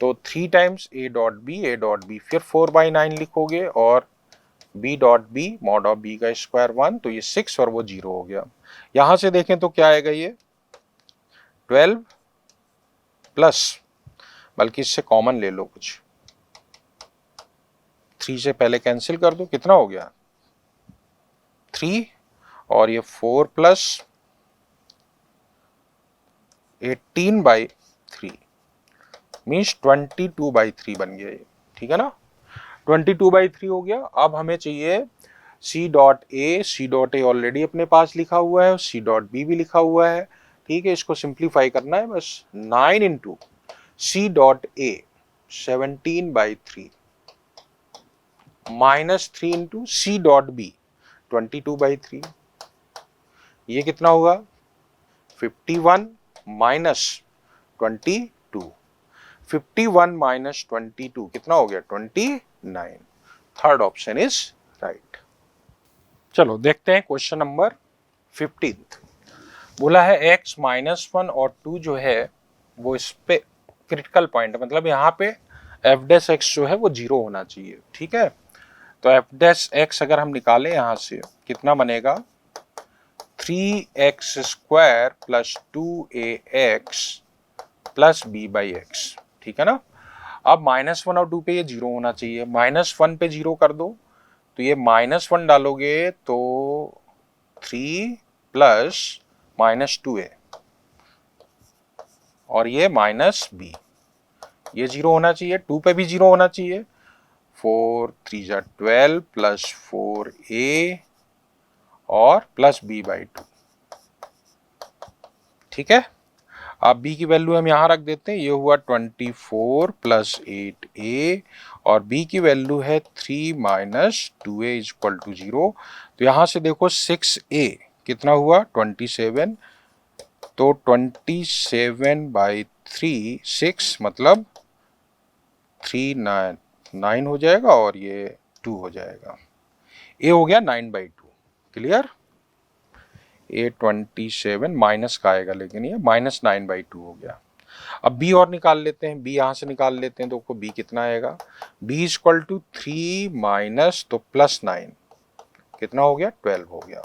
A: तो 3 टाइम्स ए डॉट बी फिर 4/9 लिखोगे और b dot b mod of b का स्क्वायर 1, तो ये 6 और वो 0 हो गया। यहां से देखें तो क्या आएगा, ये 12 प्लस, बल्कि इससे कॉमन ले लो कुछ, 3 से पहले कैंसिल कर दो, कितना हो गया 3 और ये 4 प्लस 18/3 मीन्स 22/3 बन गया ये, ठीक है ना, 22/3 हो गया। अब हमें चाहिए सी डॉट ए ऑलरेडी अपने पास लिखा हुआ है, सी डॉट बी भी लिखा हुआ है, ठीक है। इसको सिंप्लीफाई करना है बस। 9 into c dot a 17/3 minus 3 into c dot b 22/3, ये कितना होगा 51 माइनस 22, 51 माइनस 22 कितना हो गया 29। Third option is right. चलो देखते हैं क्वेश्चन नंबर 15। बोला है x -1 और 2 जो है वो इस पे क्रिटिकल पॉइंट है, मतलब यहाँ पे f डैश x जो है वो 0 होना चाहिए, ठीक है। तो f डैश x अगर हम निकालें यहाँ से कितना बनेगा 3x² plus 2ax plus b/x, ठीक है ना। अब -1 और 2 पे ये 0 होना चाहिए, -1 पे 0 कर दो तो ये -1 डालोगे तो 3 प्लस -2a और ये -b, ये 0 होना चाहिए, 2 पे भी 0 होना चाहिए। 4 3 12 प्लस 4a और प्लस b/2, ठीक है। अब b की वैल्यू हम यहाँ रख देते हैं, ये हुआ 24 प्लस 8a और b की वैल्यू है 3 माइनस 2a इक्वल टू 0। तो यहाँ से देखो 6a कितना हुआ 27, तो 27/3 6 मतलब 3 9 हो जाएगा और ये 2 हो जाएगा, a हो गया 9/2। क्लियर। a 27 माइनस का आएगा लेकिन ये -9/2 हो गया। अब b और निकाल लेते हैं, b यहां से निकाल लेते हैं, तो b कितना आएगा b इक्वल टू 3 माइनस तो प्लस 9 कितना हो गया 12 हो गया।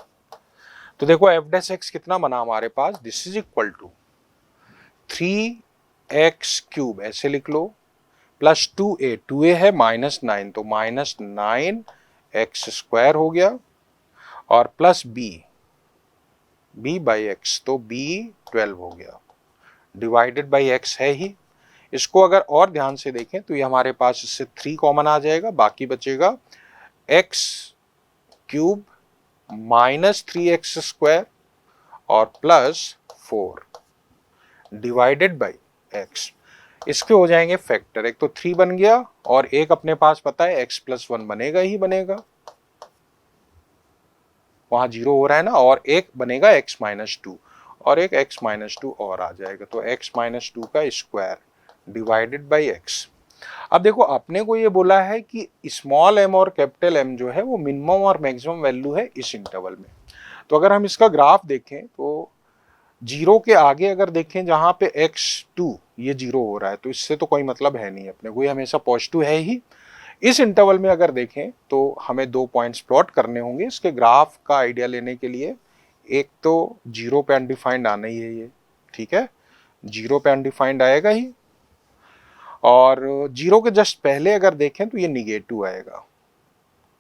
A: तो देखो f डैश x कितना बना हमारे पास, this is equal to 3x³ ऐसे लिख लो प्लस 2a है -9 तो -9x² हो गया और प्लस b/x तो b 12 हो गया, डिवाइडेड बाई x है ही। इसको अगर और ध्यान से देखें तो ये हमारे पास इससे 3 कॉमन आ जाएगा, बाकी बचेगा x³ माइनस 3x² और प्लस 4 डिवाइडेड बाई x। इसके हो जाएंगे फैक्टर, एक तो 3 बन गया और एक अपने पास पता है x+1 बनेगा ही बनेगा, वहां 0 हो रहा है ना, और एक बनेगा x-2 और एक x-2 और आ जाएगा, तो x-2 का स्क्वायर डिवाइडेड बाई x। अब देखो अपने को ये बोला है कि स्मॉल m और कैपिटल M जो है वो मिनिमम और मैक्सिमम वैल्यू है इस इंटरवल में। तो अगर हम इसका ग्राफ देखें तो 0 के आगे अगर देखें जहां पे x2 ये 0 हो रहा है तो इससे तो कोई मतलब है नहीं अपने को, ये हमेशा पॉजिटिव है ही। इस इंटरवल में अगर देखें तो हमें 2 पॉइंट्स प्लॉट करने होंगे इसके ग्राफ का आइडिया लेने के लिए। एक तो 0 पे अनडिफाइंड आना ही है ये, ठीक है, 0 पे अनडिफाइंड आएगा ही, और 0 के जस्ट पहले अगर देखें तो ये निगेटिव आएगा,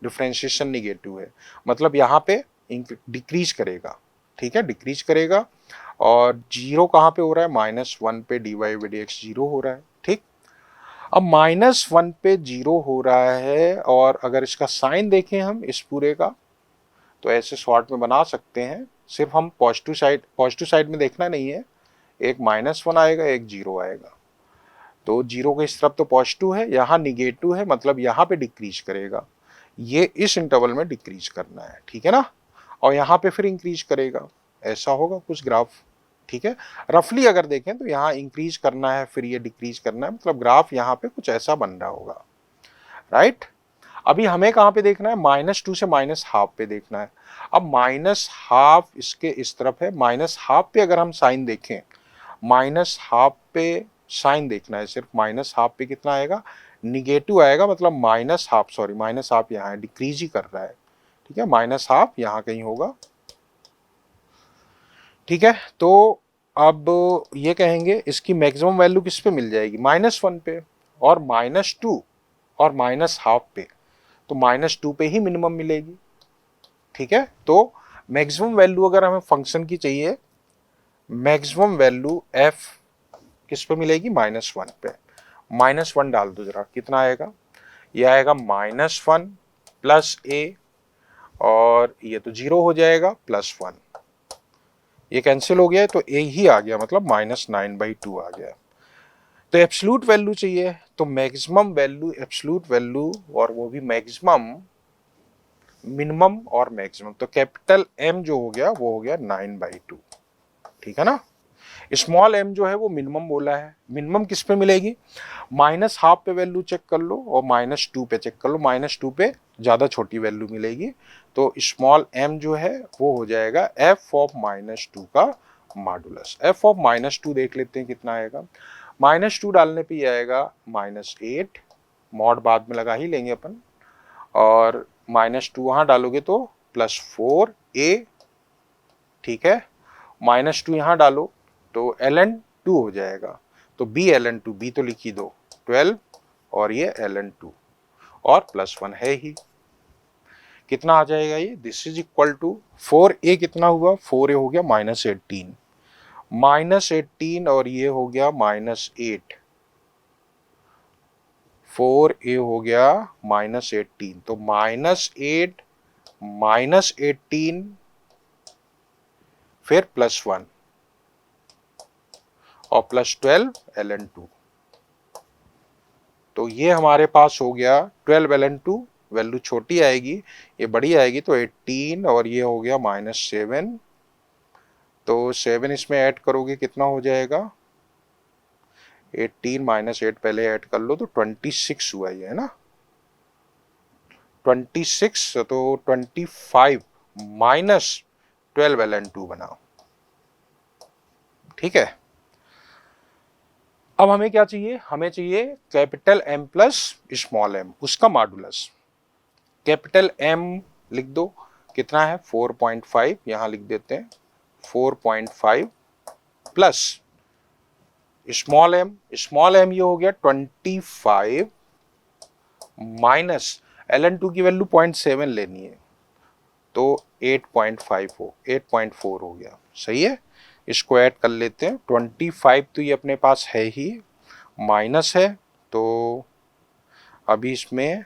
A: डिफरेंशिएशन निगेटिव है, मतलब यहाँ पे डिक्रीज करेगा, ठीक है, डिक्रीज करेगा। और 0 कहाँ पे हो रहा है -1 पे dy/dx 0 हो रहा है, ठीक। अब -1 पे 0 हो रहा है और अगर इसका साइन देखें हम इस पूरे का तो ऐसे शॉर्ट में बना सकते हैं, सिर्फ हम पॉजिटिव साइड में देखना नहीं है, एक -1 आएगा एक 0 आएगा, तो 0 के इस तरफ तो पॉजिटिव है, यहाँ निगेटिव है, मतलब यहाँ पे डिक्रीज करेगा, ये इस इंटरवल में डिक्रीज करना है, ठीक है ना, और यहाँ पे फिर इंक्रीज करेगा, ऐसा होगा कुछ ग्राफ, ठीक है। रफली अगर देखें तो यहाँ इंक्रीज करना है फिर ये डिक्रीज करना है, मतलब ग्राफ यहाँ पे कुछ ऐसा बन रहा होगा, राइट। अभी हमें कहाँ पे देखना है, -2 से -1/2 पे देखना है। अब -1/2 इसके इस तरफ है, -1/2 पे अगर हम साइन देखें, -1/2 पे साइन देखना है सिर्फ, -1/2 पे कितना आएगा निगेटिव आएगा, मतलब -1/2 यहाँ है, डिक्रीज ही कर रहा है, ठीक है, -1/2 यहाँ कहीं होगा, ठीक है। तो अब ये कहेंगे इसकी मैक्सिमम वैल्यू किस पे मिल जाएगी, -1 पे और -2 और -1/2 पे, तो -2 पे ही मिनिमम मिलेगी, ठीक है। तो मैक्सिमम वैल्यू अगर हमें फंक्शन की चाहिए, मैक्सिमम वैल्यू f किस पे मिलेगी -1 पे, -1 डाल दो जरा, कितना आएगा, ये आएगा -1 प्लस a और ये तो 0 हो जाएगा, +1, ये कैंसिल हो गया तो ए ही आ गया, मतलब -9/2 आ गया। तो एब्सोल्यूट वैल्यू चाहिए, तो मैक्सिमम वैल्यू, एब्सोल्यूट वैल्यू, और वो भी मैक्सिमम, मिनिमम और मैक्सिमम, तो कैपिटल एम जो हो गया वो हो गया 9/2, ठीक है ना। स्मॉल एम जो है वो मिनिमम बोला है, मिनिमम किस पे मिलेगी, -12 पे वैल्यू चेक कर लो और -2 पे चेक कर लो, -2 पे ज़्यादा छोटी वैल्यू मिलेगी, तो स्मॉल एम जो है वो हो जाएगा f(-2) का मॉडुलस। f(-2) देख लेते हैं कितना आएगा, -2 डालने पे ये आएगा -8, मॉड बाद में लगा ही लेंगे अपन, और -2 वहाँ डालोगे तो +4a, ठीक है, -2 यहाँ डालो तो ln2 हो जाएगा, तो b ln2, b तो लिख ही दो 12, और ये ln2, और +1 है ही, कितना आ जाएगा ये, this is equal to 4a, कितना हुआ, 4a हो गया -18, -18 और ये हो गया -8, 4a हो गया -18, तो -8 -18 फिर +1 और +12 ln2, तो ये हमारे पास हो गया 12 ln2, वैल्यू छोटी आएगी, ये बड़ी आएगी, तो 18, और ये हो गया -7, तो 7 इसमें ऐड करोगे कितना हो जाएगा, 18 -8 पहले ऐड कर लो तो 26 हुआ ये, है ना, 26, तो 25 -12 ln2 बनाओ, ठीक है। अब हमें क्या चाहिए, हमें चाहिए capital M plus small m, उसका मॉडुलस। कैपिटल M लिख दो, कितना है 4.5, यहां लिख देते हैं 4.5 प्लस स्मॉल m ये हो गया 25 माइनस ln2 की वैल्यू 0.7 लेनी है, तो 8.4 हो गया, सही है। इसको ऐड कर लेते हैं, 25 तो ये अपने पास है ही, माइनस है, तो अभी इसमें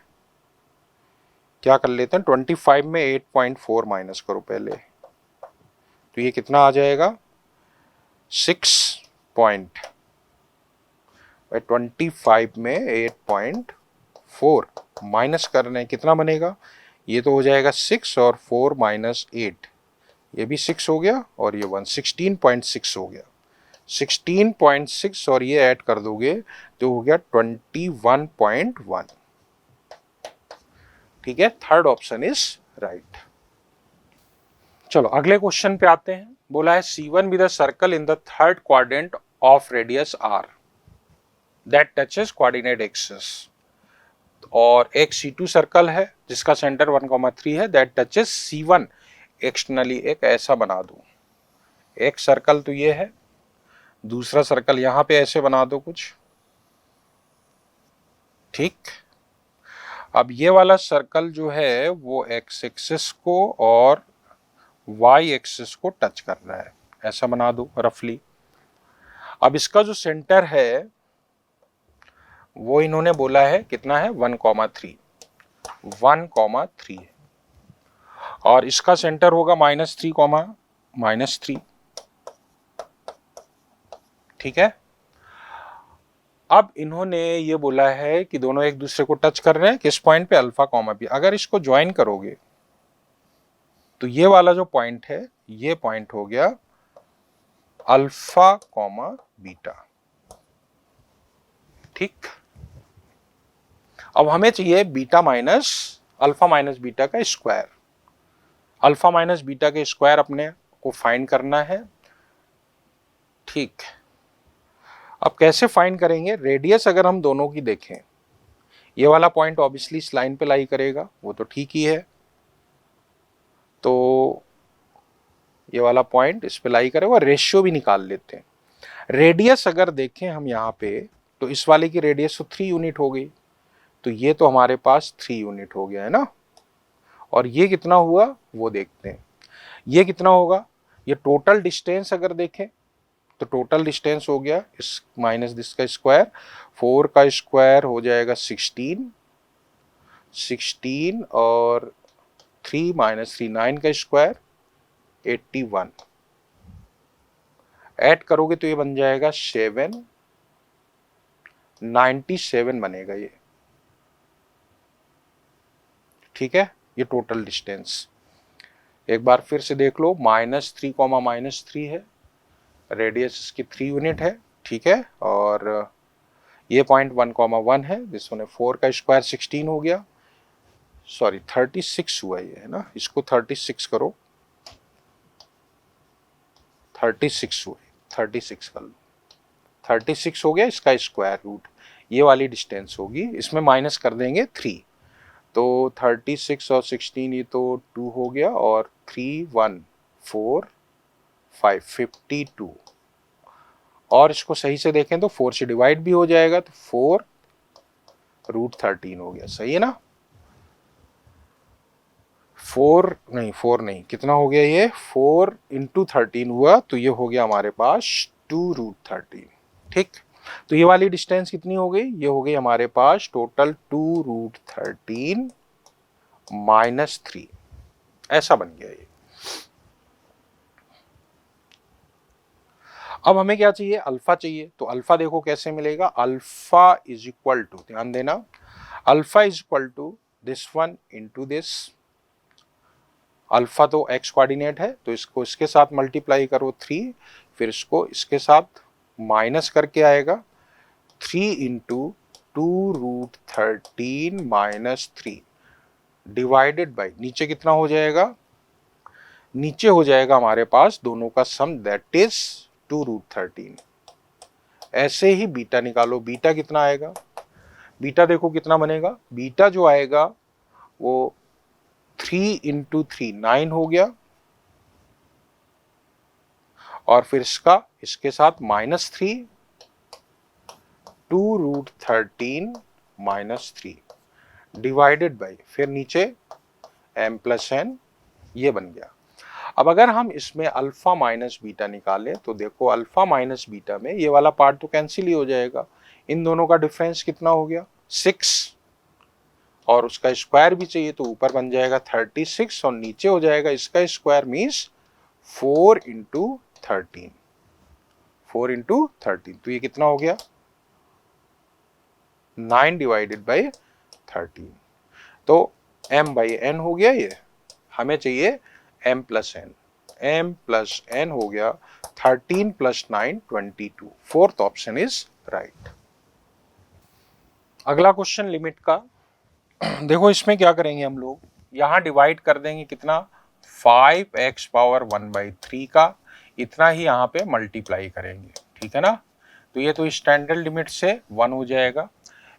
A: क्या कर लेते हैं, 25 में 8.4 माइनस करो पहले, तो ये कितना आ जाएगा 25 में 8.4 माइनस करने कितना बनेगा, ये तो हो जाएगा 6, और 4 -8, ये भी 6 हो गया, और ये 1 16.6 हो गया, 16.6, और ये ऐड कर दोगे तो हो गया 21.1, ठीक है, थर्ड ऑप्शन इज राइट। चलो अगले क्वेश्चन पे आते हैं, बोला है C1 with a circle in the third quadrant of radius r that touches coordinate axis, और एक C2 सर्कल है जिसका सेंटर 1,3 है, दैट टचेस C1 एक्सटर्नली, एक ऐसा बना दो, एक सर्कल तो ये है, दूसरा सर्कल यहां पे ऐसे बना दो कुछ, ठीक। अब ये वाला सर्कल जो है वो एक्स एक्सिस को और वाई एक्सिस को टच कर रहा है, ऐसा बना दो रफली। अब इसका जो सेंटर है वो इन्होंने बोला है कितना है 1,3, 1,3 है, और इसका सेंटर होगा -3, ठीक है। अब इन्होंने ये बोला है कि दोनों एक दूसरे को टच कर रहे हैं किस पॉइंट पे, अल्फा कॉमा बी। अगर इसको ज्वाइन करोगे तो ये वाला जो पॉइंट है ये पॉइंट हो गया अल्फा कॉमा बीटा, ठीक। अब हमें चाहिए beta minus alpha minus beta का स्क्वायर, अल्फा माइनस बीटा के स्क्वायर अपने को फाइंड करना है, ठीक। अब कैसे फाइंड करेंगे, रेडियस अगर हम दोनों की देखें, ये वाला पॉइंट ऑब्वियसली इस लाइन पे लाई करेगा, वो तो ठीक ही है, तो ये वाला पॉइंट इस पे लाई करेगा, रेशियो भी निकाल लेते हैं। रेडियस अगर देखें हम यहाँ पे, तो इस वाले की रेडियस तो 3 यूनिट हो गई, तो ये तो हमारे पास 3 यूनिट हो गया है ना, और ये कितना हुआ वो देखते हैं, ये कितना होगा, ये टोटल डिस्टेंस अगर देखें तो टोटल डिस्टेंस हो गया इस माइनस दिस का स्क्वायर, 4 का स्क्वायर हो जाएगा 16, और 3 माइनस 3 9 का स्क्वायर 81, ऐड करोगे तो ये बन जाएगा 7 97 बनेगा ये, ठीक है। ये टोटल डिस्टेंस एक बार फिर से देख लो, -3 -3 है, रेडियस इसकी 3 यूनिट है, ठीक है। और ये पॉइंट 1 है, जिस 4 का स्क्वायर 16 हो गया, सॉरी 36 हुआ ये, है ना, इसको 36 करो, 36 हुए, 36 कर लो, 36 हो गया, इसका स्क्वायर रूट, ये वाली डिस्टेंस होगी, इसमें माइनस कर देंगे 3, तो 36 और 16 ये तो 2 हो गया, और 3 1 4 5 52, और इसको सही से देखें तो 4 से डिवाइड भी हो जाएगा, तो 4√13 हो गया, सही है ना। 4 नहीं, कितना हो गया ये, 4 × 13 हुआ, तो ये हो गया हमारे पास 2√13, ठीक। तो ये वाली डिस्टेंस कितनी हो गई, ये हो गई हमारे पास टोटल 2√13 -3, ऐसा बन गया ये। अब हमें क्या चाहिए, अल्फा चाहिए, तो अल्फा देखो कैसे मिलेगा, अल्फा इज इक्वल टू, ध्यान देना, alpha is equal to this one into this, alpha तो x कोऑर्डिनेट है, तो इसको इसके साथ मल्टीप्लाई करो 3, फिर इसको इसके साथ माइनस करके आएगा 3 × 2√13 -3 डिवाइडेड बाई, नीचे कितना हो जाएगा, नीचे हो जाएगा हमारे पास दोनों का सम, दैट इज 2√13। ऐसे ही बीटा निकालो, बीटा कितना आएगा, बीटा देखो कितना बनेगा, बीटा जो आएगा वो 3 × 3 9 हो गया, और फिर इसके साथ -3 2√13 -3 डिवाइडेड बाई, फिर नीचे m+n, ये बन गया। अब अगर हम इसमें अल्फा माइनस बीटा निकालें, तो देखो अल्फा माइनस बीटा में ये वाला पार्ट तो कैंसिल ही हो जाएगा, इन दोनों का डिफरेंस कितना हो गया 6, और उसका स्क्वायर भी चाहिए, तो ऊपर बन जाएगा 36, और नीचे हो जाएगा इसका स्क्वायर, मीन्स 4 × 13, 4 × 13, तो ये कितना हो गया 9 डिवाइडेड बाई 13, तो m/n हो गया ये, हमें चाहिए m+n, m+n हो गया 13 + 9 22, फोर्थ ऑप्शन इज राइट। अगला क्वेश्चन लिमिट का, देखो इसमें क्या करेंगे हम लोग, यहां डिवाइड कर देंगे कितना, 5x⁻⁴ का, इतना ही यहाँ पे मल्टीप्लाई करेंगे, ठीक है ना। तो ये तो स्टैंडर्ड लिमिट से 1 हो जाएगा,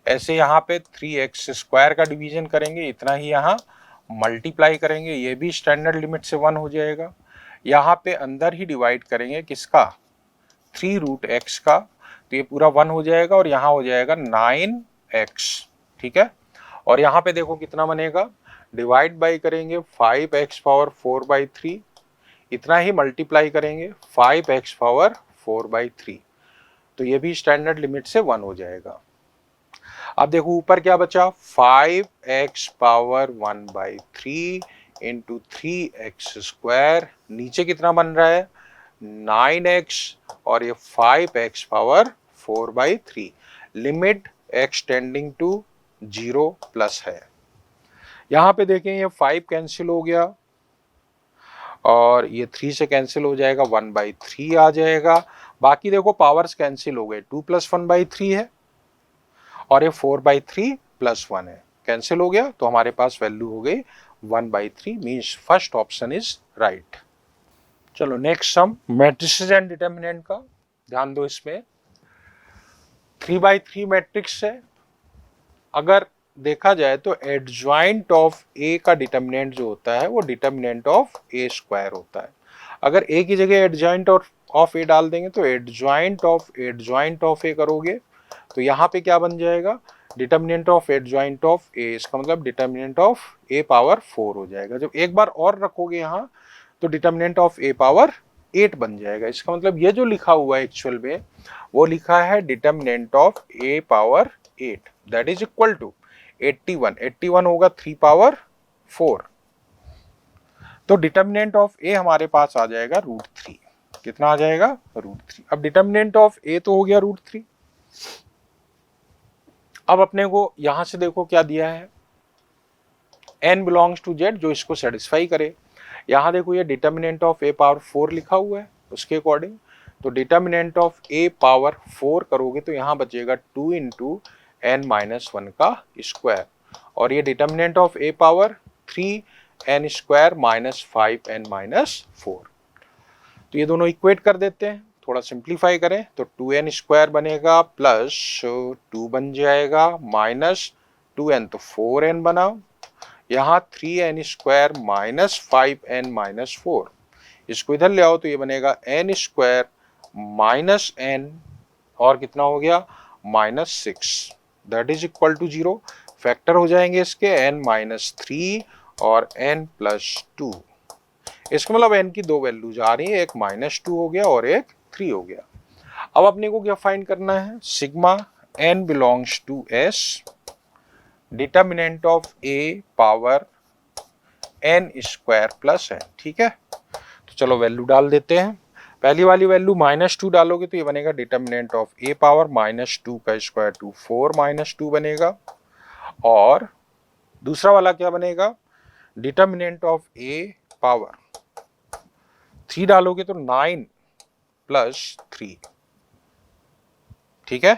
A: ऐसे यहाँ पे 3x² का डिवीजन करेंगे, इतना ही यहाँ मल्टीप्लाई करेंगे, ये भी स्टैंडर्ड लिमिट से 1 हो जाएगा। यहाँ पे अंदर ही डिवाइड करेंगे किसका, 3√x का, तो ये पूरा 1 हो जाएगा, और यहाँ हो जाएगा 9x, ठीक है। और यहाँ पे देखो कितना बनेगा, डिवाइड बाई करेंगे 5x⁻⁴/3, इतना ही मल्टीप्लाई करेंगे 5x⁻⁴/3, तो ये भी स्टैंडर्ड लिमिट से 1 हो जाएगा। अब देखो ऊपर क्या बचा, 5x⁻⁴ × 3x², नीचे कितना बन रहा है 9x, और ये 5x⁻⁴/3, limit x tending to 0 plus है। यहाँ पे देखें ये 5 कैंसिल हो गया, और ये 3 से कैंसिल हो जाएगा, 1/3 आ जाएगा, बाकी देखो पावर्स कैंसिल हो गए, 2 + 1/3 है, और ये 4/3 + 1 है, कैंसिल हो गया, तो हमारे पास वैल्यू हो गई 1/3, means first option is right. चलो next sum, matrices and determinant का ध्यान दो, इसमें 3/3 मैट्रिक्स है, अगर देखा जाए तो एडजॉइंट ऑफ ए का डिटर्मिनेंट जो होता है वो डिटर्मिनेंट ऑफ a² होता है। अगर a की जगह एडजॉइंट ऑफ ए डाल देंगे तो एडजॉइंट ऑफ ए करोगे, तो यहाँ पे क्या बन जाएगा, डिटर्मिनेंट ऑफ एडजॉइंट ऑफ ए, इसका मतलब डिटर्मिनेंट ऑफ a⁻4 हो जाएगा। जब एक बार और रखोगे यहाँ, तो डिटर्मिनेंट ऑफ a⁻8 बन जाएगा। इसका मतलब ये जो लिखा हुआ है एक्चुअल में, वो लिखा है determinant of a⁻8, that is equal to 81 होगा 3⁻4, तो डिटर्मिनेंट ऑफ ए हमारे पास आ जाएगा √3। कितना आ जाएगा? √3। अब डिटर्मिनेंट ऑफ ए तो हो गया √3। अब अपने को यहां से देखो क्या दिया है, n बिलोंग्स टू z, जो इसको सेटिस्फाई करे। यहां देखो ये डिटर्मिनेंट ऑफ a पावर 4 लिखा हुआ है, उसके अकॉर्डिंग तो डिटर्मिनेंट ऑफ a पावर 4 करोगे तो यहां बचेगा 2 इंटू n-1 का स्क्वायर, और ये determinant of a power 3n square minus 5n-4। तो ये दोनों इक्वेट कर देते हैं, थोड़ा सिंप्लीफाई करें तो 2n स्क्वायर बनेगा प्लस 2 बन जाएगा माइनस 2n तो 4n बना, यहाँ 3n स्क्वायर माइनस 5n-4, इसको इधर ले आओ तो ये बनेगा n स्क्वायर माइनस n और कितना हो गया -6, that is equal to 0। Factor हो जाएंगे इसके n-3 और n+2। इसका मतलब n की दो वैल्यूज आ रही है, एक -2 हो गया और एक 3 हो गया। अब अपने को क्या फाइंड करना है, sigma n belongs to s, determinant of a power n square plus n। ठीक है, तो चलो वैल्यू डाल देते हैं। पहली वाली वैल्यू -2 डालोगे तो ये बनेगा डिटर्मिनेंट ऑफ a पावर -2 का स्क्वायर टू 4-2 बनेगा, और दूसरा वाला क्या बनेगा, डिटर्मिनेंट ऑफ a पावर 3 डालोगे तो 9 + 3। ठीक है,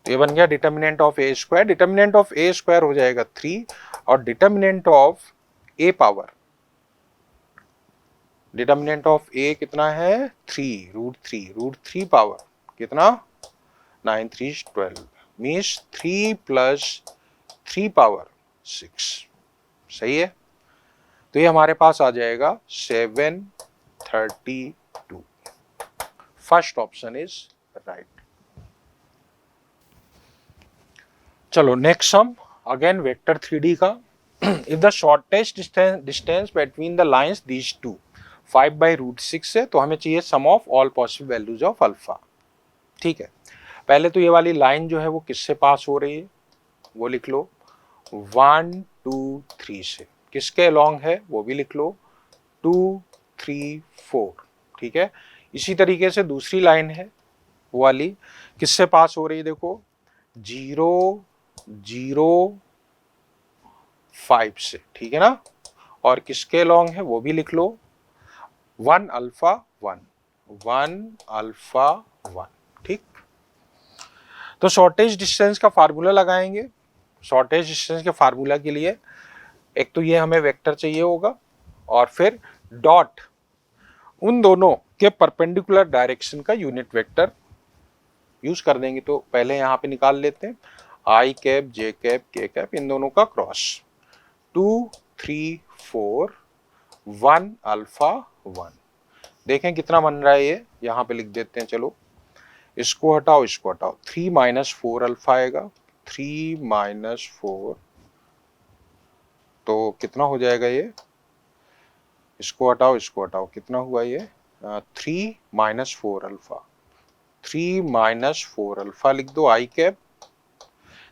A: तो ये बन गया determinant of a square, determinant of a square हो जाएगा 3, और determinant of a power, determinant of a कितना है 3, √3 पावर कितना 9 3 12 मीन्स 3 + 3 पावर 6। सही है, तो ये हमारे पास आ जाएगा 732। First option is right. चलो next sum, again vector 3D का। If the shortest distance between the lines these two 5/√6 है, तो हमें चाहिए sum of all possible values of alpha. ठीक है, पहले तो ये वाली लाइन जो है वो किससे पास हो रही है, वो लिख लो 1 2 3 से। किसके अलोंग है वो भी लिख लो 2 3 4। ठीक है, इसी तरीके से दूसरी लाइन है वो वाली किससे पास हो रही है, देखो 0 0 5 से। ठीक है ना, और किसके अलोंग है वो भी लिख लो 1 अल्फा 1 1 अल्फा 1। ठीक, तो शॉर्टेज डिस्टेंस का फार्मूला लगाएंगे। शॉर्टेज डिस्टेंस के फार्मूला के लिए एक तो ये हमें वेक्टर चाहिए होगा, और फिर डॉट उन दोनों के परपेंडिकुलर डायरेक्शन का यूनिट वेक्टर यूज कर देंगे। तो पहले यहाँ पे निकाल लेते हैं i cap j cap k cap, इन दोनों का क्रॉस 2 3 4 1 अल्फा 1। देखें कितना बन रहा है, ये यहाँ पे लिख देते हैं। चलो इसको हटाओ इसको हटाओ, 3 - 4 अल्फा आएगा, 3 - 4 तो कितना हो जाएगा ये, इसको हटाओ कितना हुआ ये 3 - 4 अल्फा, 3 - 4 अल्फा लिख दो i कैप।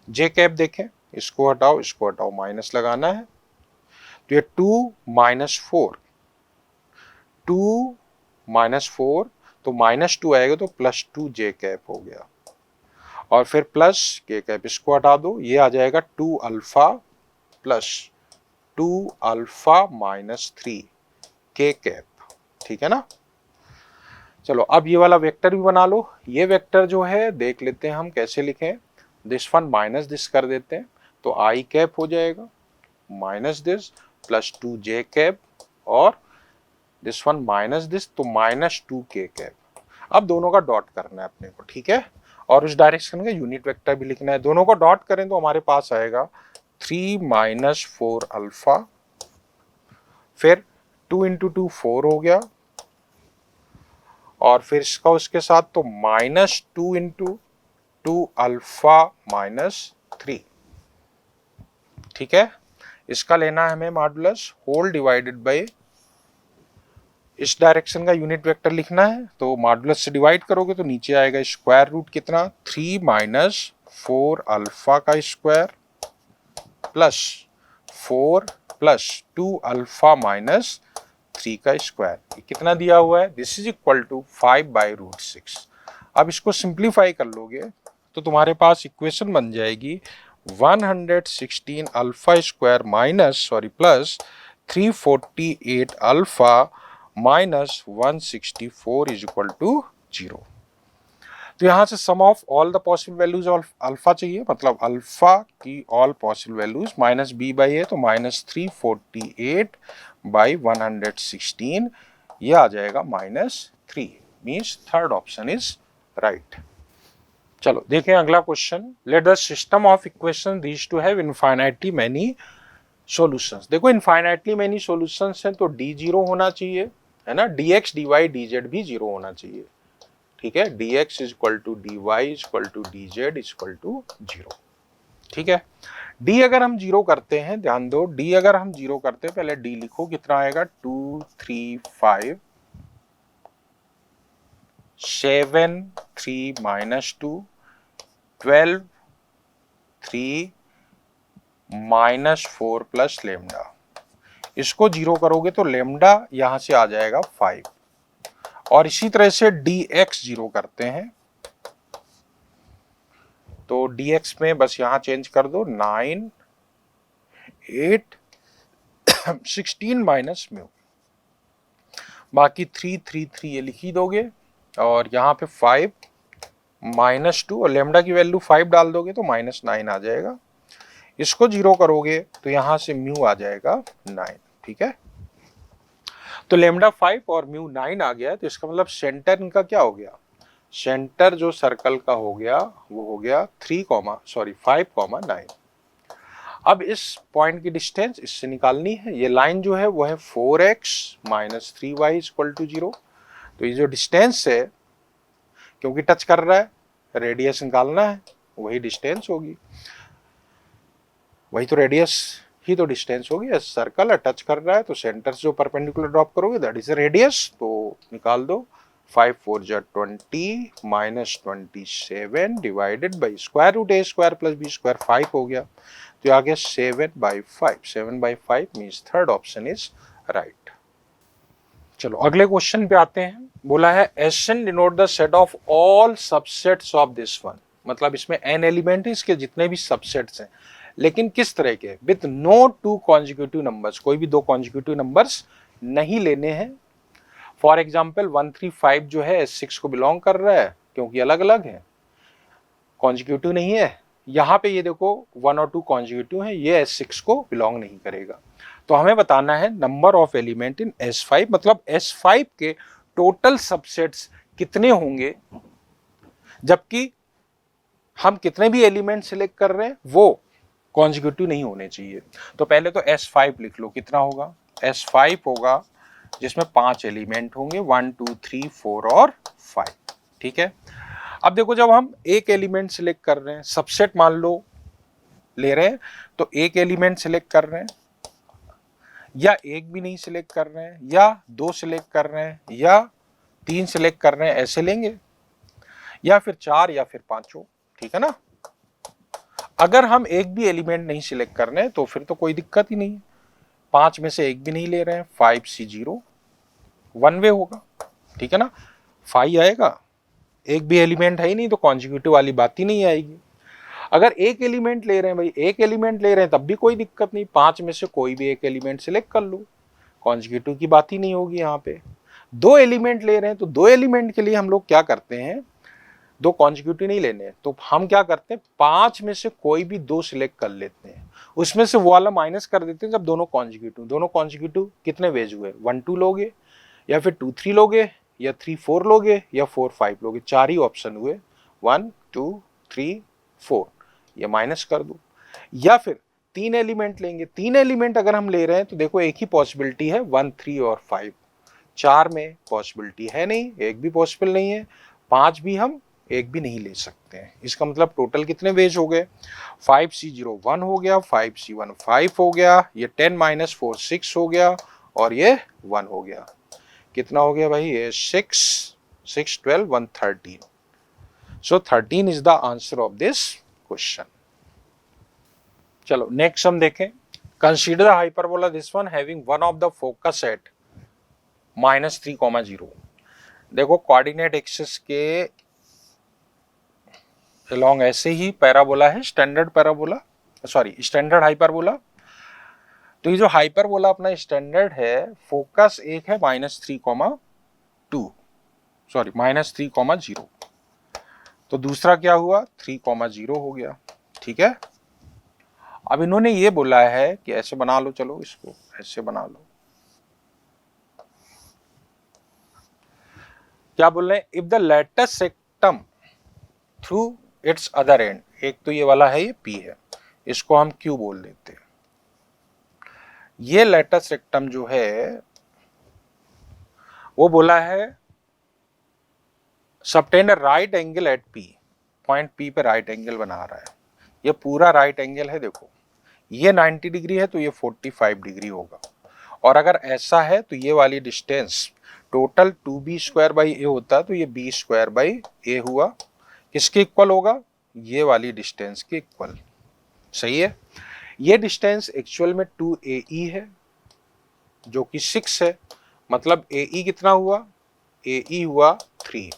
A: j कैप देखें, इसको हटाओ माइनस लगाना है, तो ये 2 - 4 2 - 4 तो -2 आएगा तो +2 j कैप हो गया, और फिर प्लस k कैप, इसको हटा दो, ये आ जाएगा 2 alpha plus 2 alpha -3 k cap. ठीक है ना, चलो अब ये वाला वेक्टर भी बना लो। ये वेक्टर जो है देख लेते हैं हम कैसे लिखें, दिस वन माइनस दिस कर देते हैं, तो i कैप हो जाएगा minus this plus 2 j cap, और दिस वन माइनस दिस तो -2 k कैप। अब दोनों का डॉट करना है अपने को। ठीक है, और उस डायरेक्शन का यूनिट वेक्टर भी लिखना है। दोनों को डॉट करें तो हमारे पास आएगा 3 - 4 अल्फा, फिर 2 × 2 4 हो गया, और फिर इसका उसके साथ तो -2 × 2 अल्फा -3। ठीक है, इसका लेना है हमें मॉडुलस, होल डिवाइडेड बाय इस डायरेक्शन का यूनिट वेक्टर लिखना है, तो मॉडुलस से डिवाइड करोगे तो नीचे आएगा स्क्वायर रूट कितना 3 - 4 अल्फा का स्क्वायर प्लस 4 + 2 अल्फा 3 का स्क्वायर कितना दिया हुआ है, दिस इज इक्वल टू 5/√6। अब इसको सिंप्लीफाई कर लोगे तो तुम्हारे पास इक्वेशन बन जाएगी 116 alpha square plus 348 alpha minus 164 is equal to 0। तो यहां से sum of all the possible values of alpha चाहिए, मतलब अल्फा की all possible values minus B by A, तो माइनस 348/116 ये आ जाएगा -3, means third option is right. चलो देखें अगला question. Let the system of equation these two have infinitely many solutions. देखो इनफाइनाइटली मैनी सॉल्यूशंस हैं तो डी 0 होना चाहिए, है ना, dx dy dz भी 0 होना चाहिए, ठीक है, dx is equal to dy is equal to dz is equal to 0, ठीक है। d अगर हम 0 करते हैं, ध्यान दो, d अगर हम 0 करते हैं, पहले d लिखो, कितना आएगा 2 3 5 7 3 -2 12 3 -4 प्लस लेमडा। इसको 0 करोगे तो लेमडा यहां से आ जाएगा 5, और इसी तरह से dx 0 करते हैं तो dx में बस यहां चेंज कर दो 9 8 16 माइनस म्यू, बाकी 3 3 3 ये लिख ही दोगे, और यहाँ पे 5 -2 और लेमडा की वैल्यू 5 डाल दोगे तो -9 आ जाएगा। इसको 0 करोगे तो यहां से म्यू आ जाएगा 9, ठीक है। तो लेमडा 5 और म्यू 9 आ गया, तो इसका मतलब सेंटर इनका क्या हो गया, सेंटर जो सर्कल का हो गया वो हो गया 5,9। अब इस पॉइंट की डिस्टेंस इससे निकालनी है, ये लाइन जो है वो है 4x - 3y इक्वल टू 0। तो ये जो डिस्टेंस है, क्योंकि टच कर रहा है, रेडियस निकालना है, वही डिस्टेंस होगी, वही तो रेडियस ही तो डिस्टेंस होगी। सर्कल है, टच कर रहा है, तो सेंटर से जो परपेंडिकुलर ड्रॉप करोगे दैट इज रेडियस, तो निकाल दो 5 4 जा 20 -27 divided by square root a square plus b square 5 हो गया, तो आ गया 7/5। 7/5 means third option is right. चलो अगले क्वेश्चन पे आते हैं। बोला है Sn denote the set of all subsets of this one, मतलब इसमें n एलिमेंट है, इसके जितने भी सबसेट्स हैं, लेकिन किस तरह के, विथ नो 2 कॉन्जिक्यूटिव नंबर्स, कोई भी 2 कॉन्जिक्यूटिव नंबर्स नहीं लेने हैं। फॉर एग्जाम्पल 135 जो है S6 को बिलोंग कर रहा है, क्योंकि अलग अलग है, कॉन्जिक्यूटिव नहीं है। यहाँ पे ये देखो 1 और 2 कॉन्जिक्यूटिव है, ये S6 को बिलोंग नहीं करेगा। तो हमें बताना है number of element in S5, मतलब S5 के टोटल सबसेट्स कितने होंगे, जबकि हम कितने भी एलिमेंट सिलेक्ट कर रहे हैं वो कॉन्जिक्यूटिव नहीं होने चाहिए। तो पहले तो S5 लिख लो, कितना होगा, S5 होगा जिसमें 5 एलिमेंट होंगे, 1 2 3 4 और 5, ठीक है। अब देखो जब हम एक एलिमेंट सिलेक्ट कर रहे हैं, सबसेट मान लो ले रहे हैं, तो एक एलिमेंट सिलेक्ट कर रहे हैं, या एक भी नहीं सिलेक्ट कर रहे हैं, या 2 सिलेक्ट कर रहे हैं, या 3 सिलेक्ट कर रहे हैं, ऐसे लेंगे, या फिर 4 या फिर 5, ठीक है ना। अगर हम एक भी एलिमेंट नहीं सिलेक्ट कर रहे हैं तो फिर तो कोई दिक्कत ही नहीं है, 5 में से एक भी नहीं ले रहे हैं, 5C0 वन वे होगा, ठीक है ना, 5 आएगा, एक भी एलिमेंट है ही नहीं तो कॉन्जिक्यूटिव वाली बात ही नहीं आएगी। अगर एक एलिमेंट ले रहे हैं भाई, एक एलिमेंट ले रहे हैं तब भी कोई दिक्कत नहीं, 5 में से कोई भी एक एलिमेंट सिलेक्ट कर लो, कॉन्जिक्यूटिव की बात ही नहीं होगी। यहाँ पे 2 एलिमेंट ले रहे हैं तो 2 एलिमेंट के लिए हम लोग क्या करते हैं, 2 कॉन्जिक्यूटिव नहीं लेने हैं, तो हम क्या करते हैं 5 में से कोई भी 2 सिलेक्ट कर लेते हैं, उसमें से वो वाला माइनस कर देते हैं जब दोनों कॉन्जिक्यूटिव कितने वेज हुए, 1 2 लोगे, या फिर 2 3 लोगे, या 3 4 लोगे, या 4 5 लोगे, 4 ही ऑप्शन हुए, 1 2 3 4, ये माइनस कर दो। या फिर 3 एलिमेंट लेंगे, 3 एलिमेंट अगर हम ले रहे हैं तो देखो एक ही पॉसिबिलिटी है 1 3 और 5, 4 में पॉसिबिलिटी है नहीं, एक भी पॉसिबल नहीं है, 5 भी हम एक भी नहीं ले सकते हैं। इसका मतलब टोटल कितने वेज हो गए, 5C0 1 हो गया, 5C1 5 हो गया, ये 10 - 4 6 हो गया, और ये 1 हो गया, कितना हो गया भाई, ये 6 6 12 1 13। सो 13 is the answer of this question. चलो नेक्स्ट हम देखें, consider hyperbola this one having one of the focus at -3,0। देखो कोऑर्डिनेट एक्सिस के अलोंग ऐसे ही पैराबोला है, standard parabola, sorry standard hyperbola. तो ये जो हाइपरबोला अपना स्टैंडर्ड है, फोकस एक है -3,2, सॉरी -3,0। तो दूसरा क्या हुआ, 3,0 हो गया। ठीक है, अब इन्होंने ये बोला है कि ऐसे बना लो, चलो इसको ऐसे बना लो। क्या बोल रहे हैं, if the latest sector through its other end, एक तो ये वाला है, ये P है, इसको हम Q बोल देते हैं। ये लेटेस्ट सेक्टम जो है वो बोला है subtend right angle at P, point P पे राइट एंगल बना रहा है, ये पूरा राइट एंगल है। देखो ये 90 डिग्री है तो ये 45 डिग्री होगा, और अगर ऐसा है तो ये वाली डिस्टेंस टोटल 2b² होता है, तो ये b² हुआ, किसके इक्वल होगा, ये वाली डिस्टेंस के इक्वल। सही है, ये डिस्टेंस एक्चुअल में 2AE है जो कि 6 है, मतलब AE कितना हुआ, AE हुआ 3।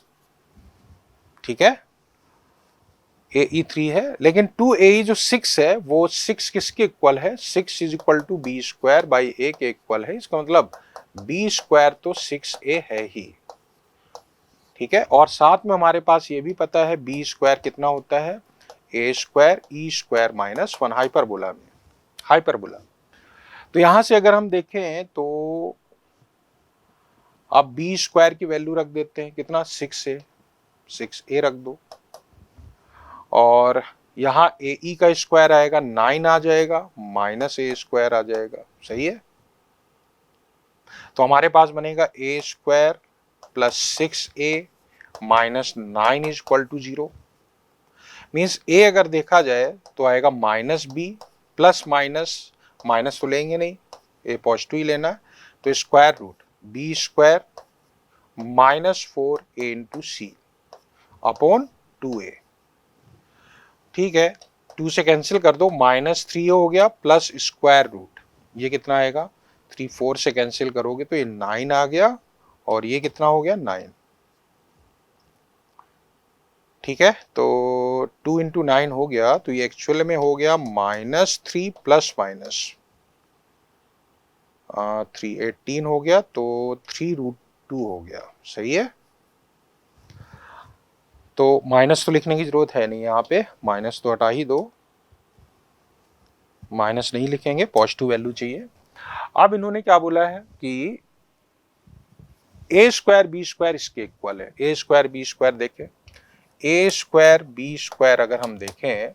A: ठीक है, AE 3 है, लेकिन 2AE जो 6 है वो 6 किसके इक्वल है, 6 इज इक्वल टू b²/a के इक्वल है। इसका मतलब b² तो 6a है ही। ठीक है, और साथ में हमारे पास ये भी पता है b² कितना होता है, a² e² -1 हाइपरबोला में, हाइपरबोला। तो यहां से अगर हम देखें तो अब b² की वैल्यू रख देते हैं, कितना 6a, 6a रख दो, और यहाँ AE का स्क्वायर आएगा 9 आ जाएगा, -a² आ जाएगा। सही है, तो हमारे पास बनेगा a² + 6a - 9 is equal to 0। Means a अगर देखा जाए तो आएगा -b प्लस माइनस तो लेंगे नहीं, a पॉजिटिव ही लेना है, तो square root b² -4a into c upon 2a। ठीक है, 2 से कैंसिल कर दो, -3 हो गया प्लस स्क्वायर रूट, ये कितना आएगा 3, 4 से कैंसिल करोगे तो ये 9 आ गया, और ये कितना हो गया 9। ठीक है, तो 2 इंटू 9 हो गया, तो ये एक्चुअल में हो गया -3 प्लस माइनस 3, 18 हो गया, तो 3√2 हो गया। सही है, तो माइनस तो लिखने की जरूरत है नहीं, यहाँ पे माइनस तो हटा ही दो, माइनस नहीं लिखेंगे, पॉजिटिव वैल्यू चाहिए। अब इन्होंने क्या बोला है कि a² b² इसके इक्वल है, a² b² देखें, a² b² अगर हम देखें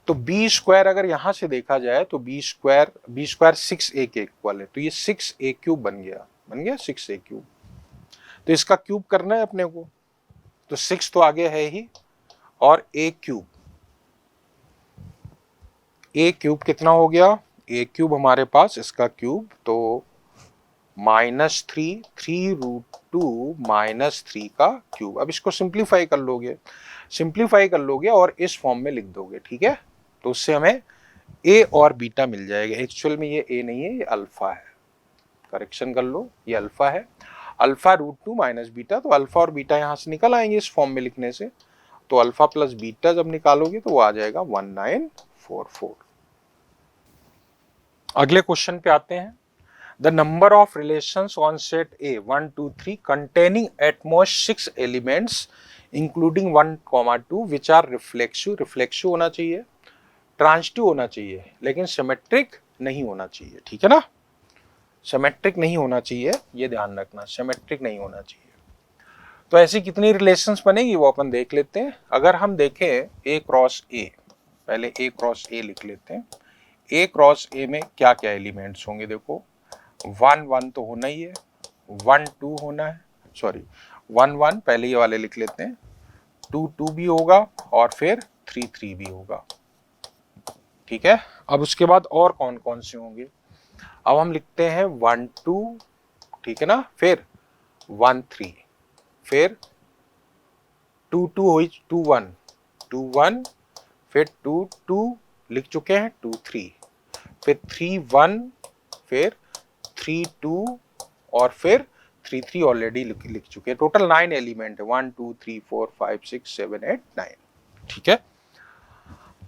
A: तो b² अगर यहां से देखा जाए तो b² 6a के इक्वल है, तो ये 6a³ बन गया, 6a³। तो इसका क्यूब करना है अपने को, तो 6 तो आगे है ही, और a³ कितना हो गया, a³ हमारे पास इसका क्यूब तो -3, 3√2 -3 का क्यूब। अब इसको सिंप्लीफाई कर लोगे और इस फॉर्म में लिख दोगे। ठीक है, तो उससे हमें a और बीटा मिल जाएगा। एक्चुअल में ये a नहीं है, ये अल्फा है, करेक्शन कर लो, ये अल्फा है, अल्फा √2 माइनस बीटा, तो अल्फा और बीटा यहां से निकल आएंगे इस फॉर्म में लिखने से, तो अल्फा प्लस बीटा जब निकालोगे तो वो आ जाएगा 1944। अगले क्वेश्चन पे आते हैं, the number of relations on set A 1 2 3 containing at most 6 elements including 1, 2 which are reflexive होना चाहिए, ट्रांजिटिव होना चाहिए, लेकिन सिमेट्रिक नहीं होना चाहिए। ठीक है ना, सिमेट्रिक नहीं होना चाहिए, ये ध्यान रखना, सिमेट्रिक नहीं होना चाहिए। तो ऐसी कितनी रिलेशंस बनेगी वो अपन देख लेते हैं। अगर हम देखें A क्रॉस A, पहले A क्रॉस A लिख लेते हैं। A क्रॉस A में क्या क्या एलिमेंट्स होंगे, देखो 1 1 तो होना ही है, 1 2 होना है, सॉरी 1 1 पहले ये वाले लिख लेते हैं, 2 2 भी होगा, और फिर 3 3 भी होगा। ठीक है, अब उसके बाद और कौन कौन से होंगे, अब हम लिखते हैं 1 2, ठीक है ना, फिर 1 3, फिर 2 2 हुई, 2 1 2 1, फिर 2 2 लिख चुके हैं, 2 3, फिर 3 1, फिर 3 2 और फिर 3 3 ऑलरेडी लिख चुके हैं। टोटल 9 एलिमेंट है, 1 2 3 4 5 6 7 8 9। ठीक है,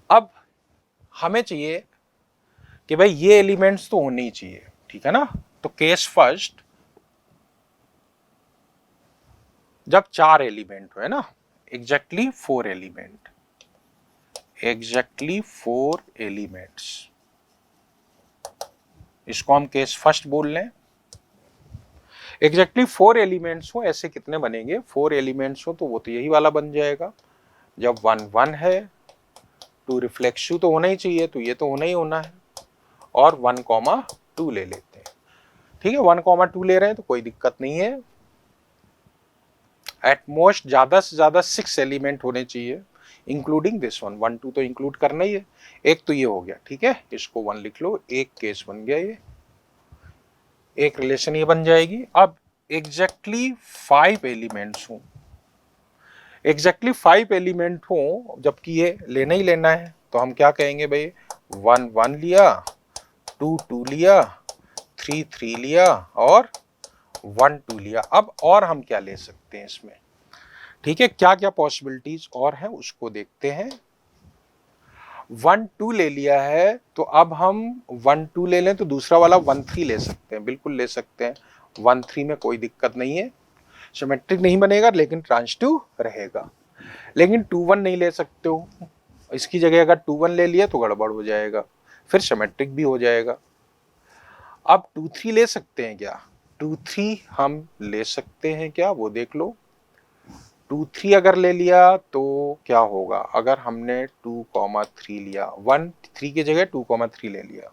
A: अब हमें चाहिए कि भाई ये एलिमेंट्स तो होने ही चाहिए, ठीक है ना। तो केस फर्स्ट, जब 4 एलिमेंट हो, है ना, एग्जैक्टली 4 एलिमेंट, एग्जैक्टली 4 एलिमेंट्स, इसको हम केस फर्स्ट बोल लें। एग्जैक्टली 4 एलिमेंट्स हो, ऐसे कितने बनेंगे? 4 एलिमेंट्स हो तो वो तो यही वाला बन जाएगा। जब 1 1 है, 2 रिफ्लेक्सिव तो होना ही चाहिए, तो ये तो होना ही होना है, और 1,2 ले लेते हैं। ठीक है, 1,2 ले रहे हैं तो कोई दिक्कत नहीं है। एट मोस्ट ज्यादा से ज्यादा 6 एलिमेंट होने चाहिए, इंक्लूडिंग दिस वन। 1 2 तो इंक्लूड करना ही है। एक तो ये हो गया, ठीक है, इसको 1 लिख लो, एक केस बन गया, ये एक रिलेशन ये बन जाएगी। अब एग्जैक्टली 5 एलिमेंट्स हो, एग्जैक्टली 5 एलिमेंट हो, जबकि ये लेना ही लेना है, तो हम क्या कहेंगे भाई? 1 1 लिया, 2 2 लिया, 3 3 लिया और 1 2 लिया। अब और हम क्या ले सकते हैं इसमें? ठीक है, क्या क्या पॉसिबिलिटीज और है उसको देखते हैं। 1 2 ले लिया है, तो अब हम 1 2 ले लें तो दूसरा वाला 1 3 ले सकते हैं, बिल्कुल ले सकते हैं। 1 3 में कोई दिक्कत नहीं है, सिमेट्रिक नहीं बनेगा लेकिन ट्रांजिटिव रहेगा। लेकिन 2 1 नहीं ले सकते हो, इसकी जगह अगर 2 1 ले लिया तो गड़बड़ हो जाएगा, फिर सिमेट्रिक भी हो जाएगा। अब 2 3 ले सकते हैं क्या? 2 3 हम ले सकते हैं क्या, वो देख लो। 2 3 अगर ले लिया तो क्या होगा? अगर हमने 2,3 लिया, 1 3 की जगह 2,3 ले लिया,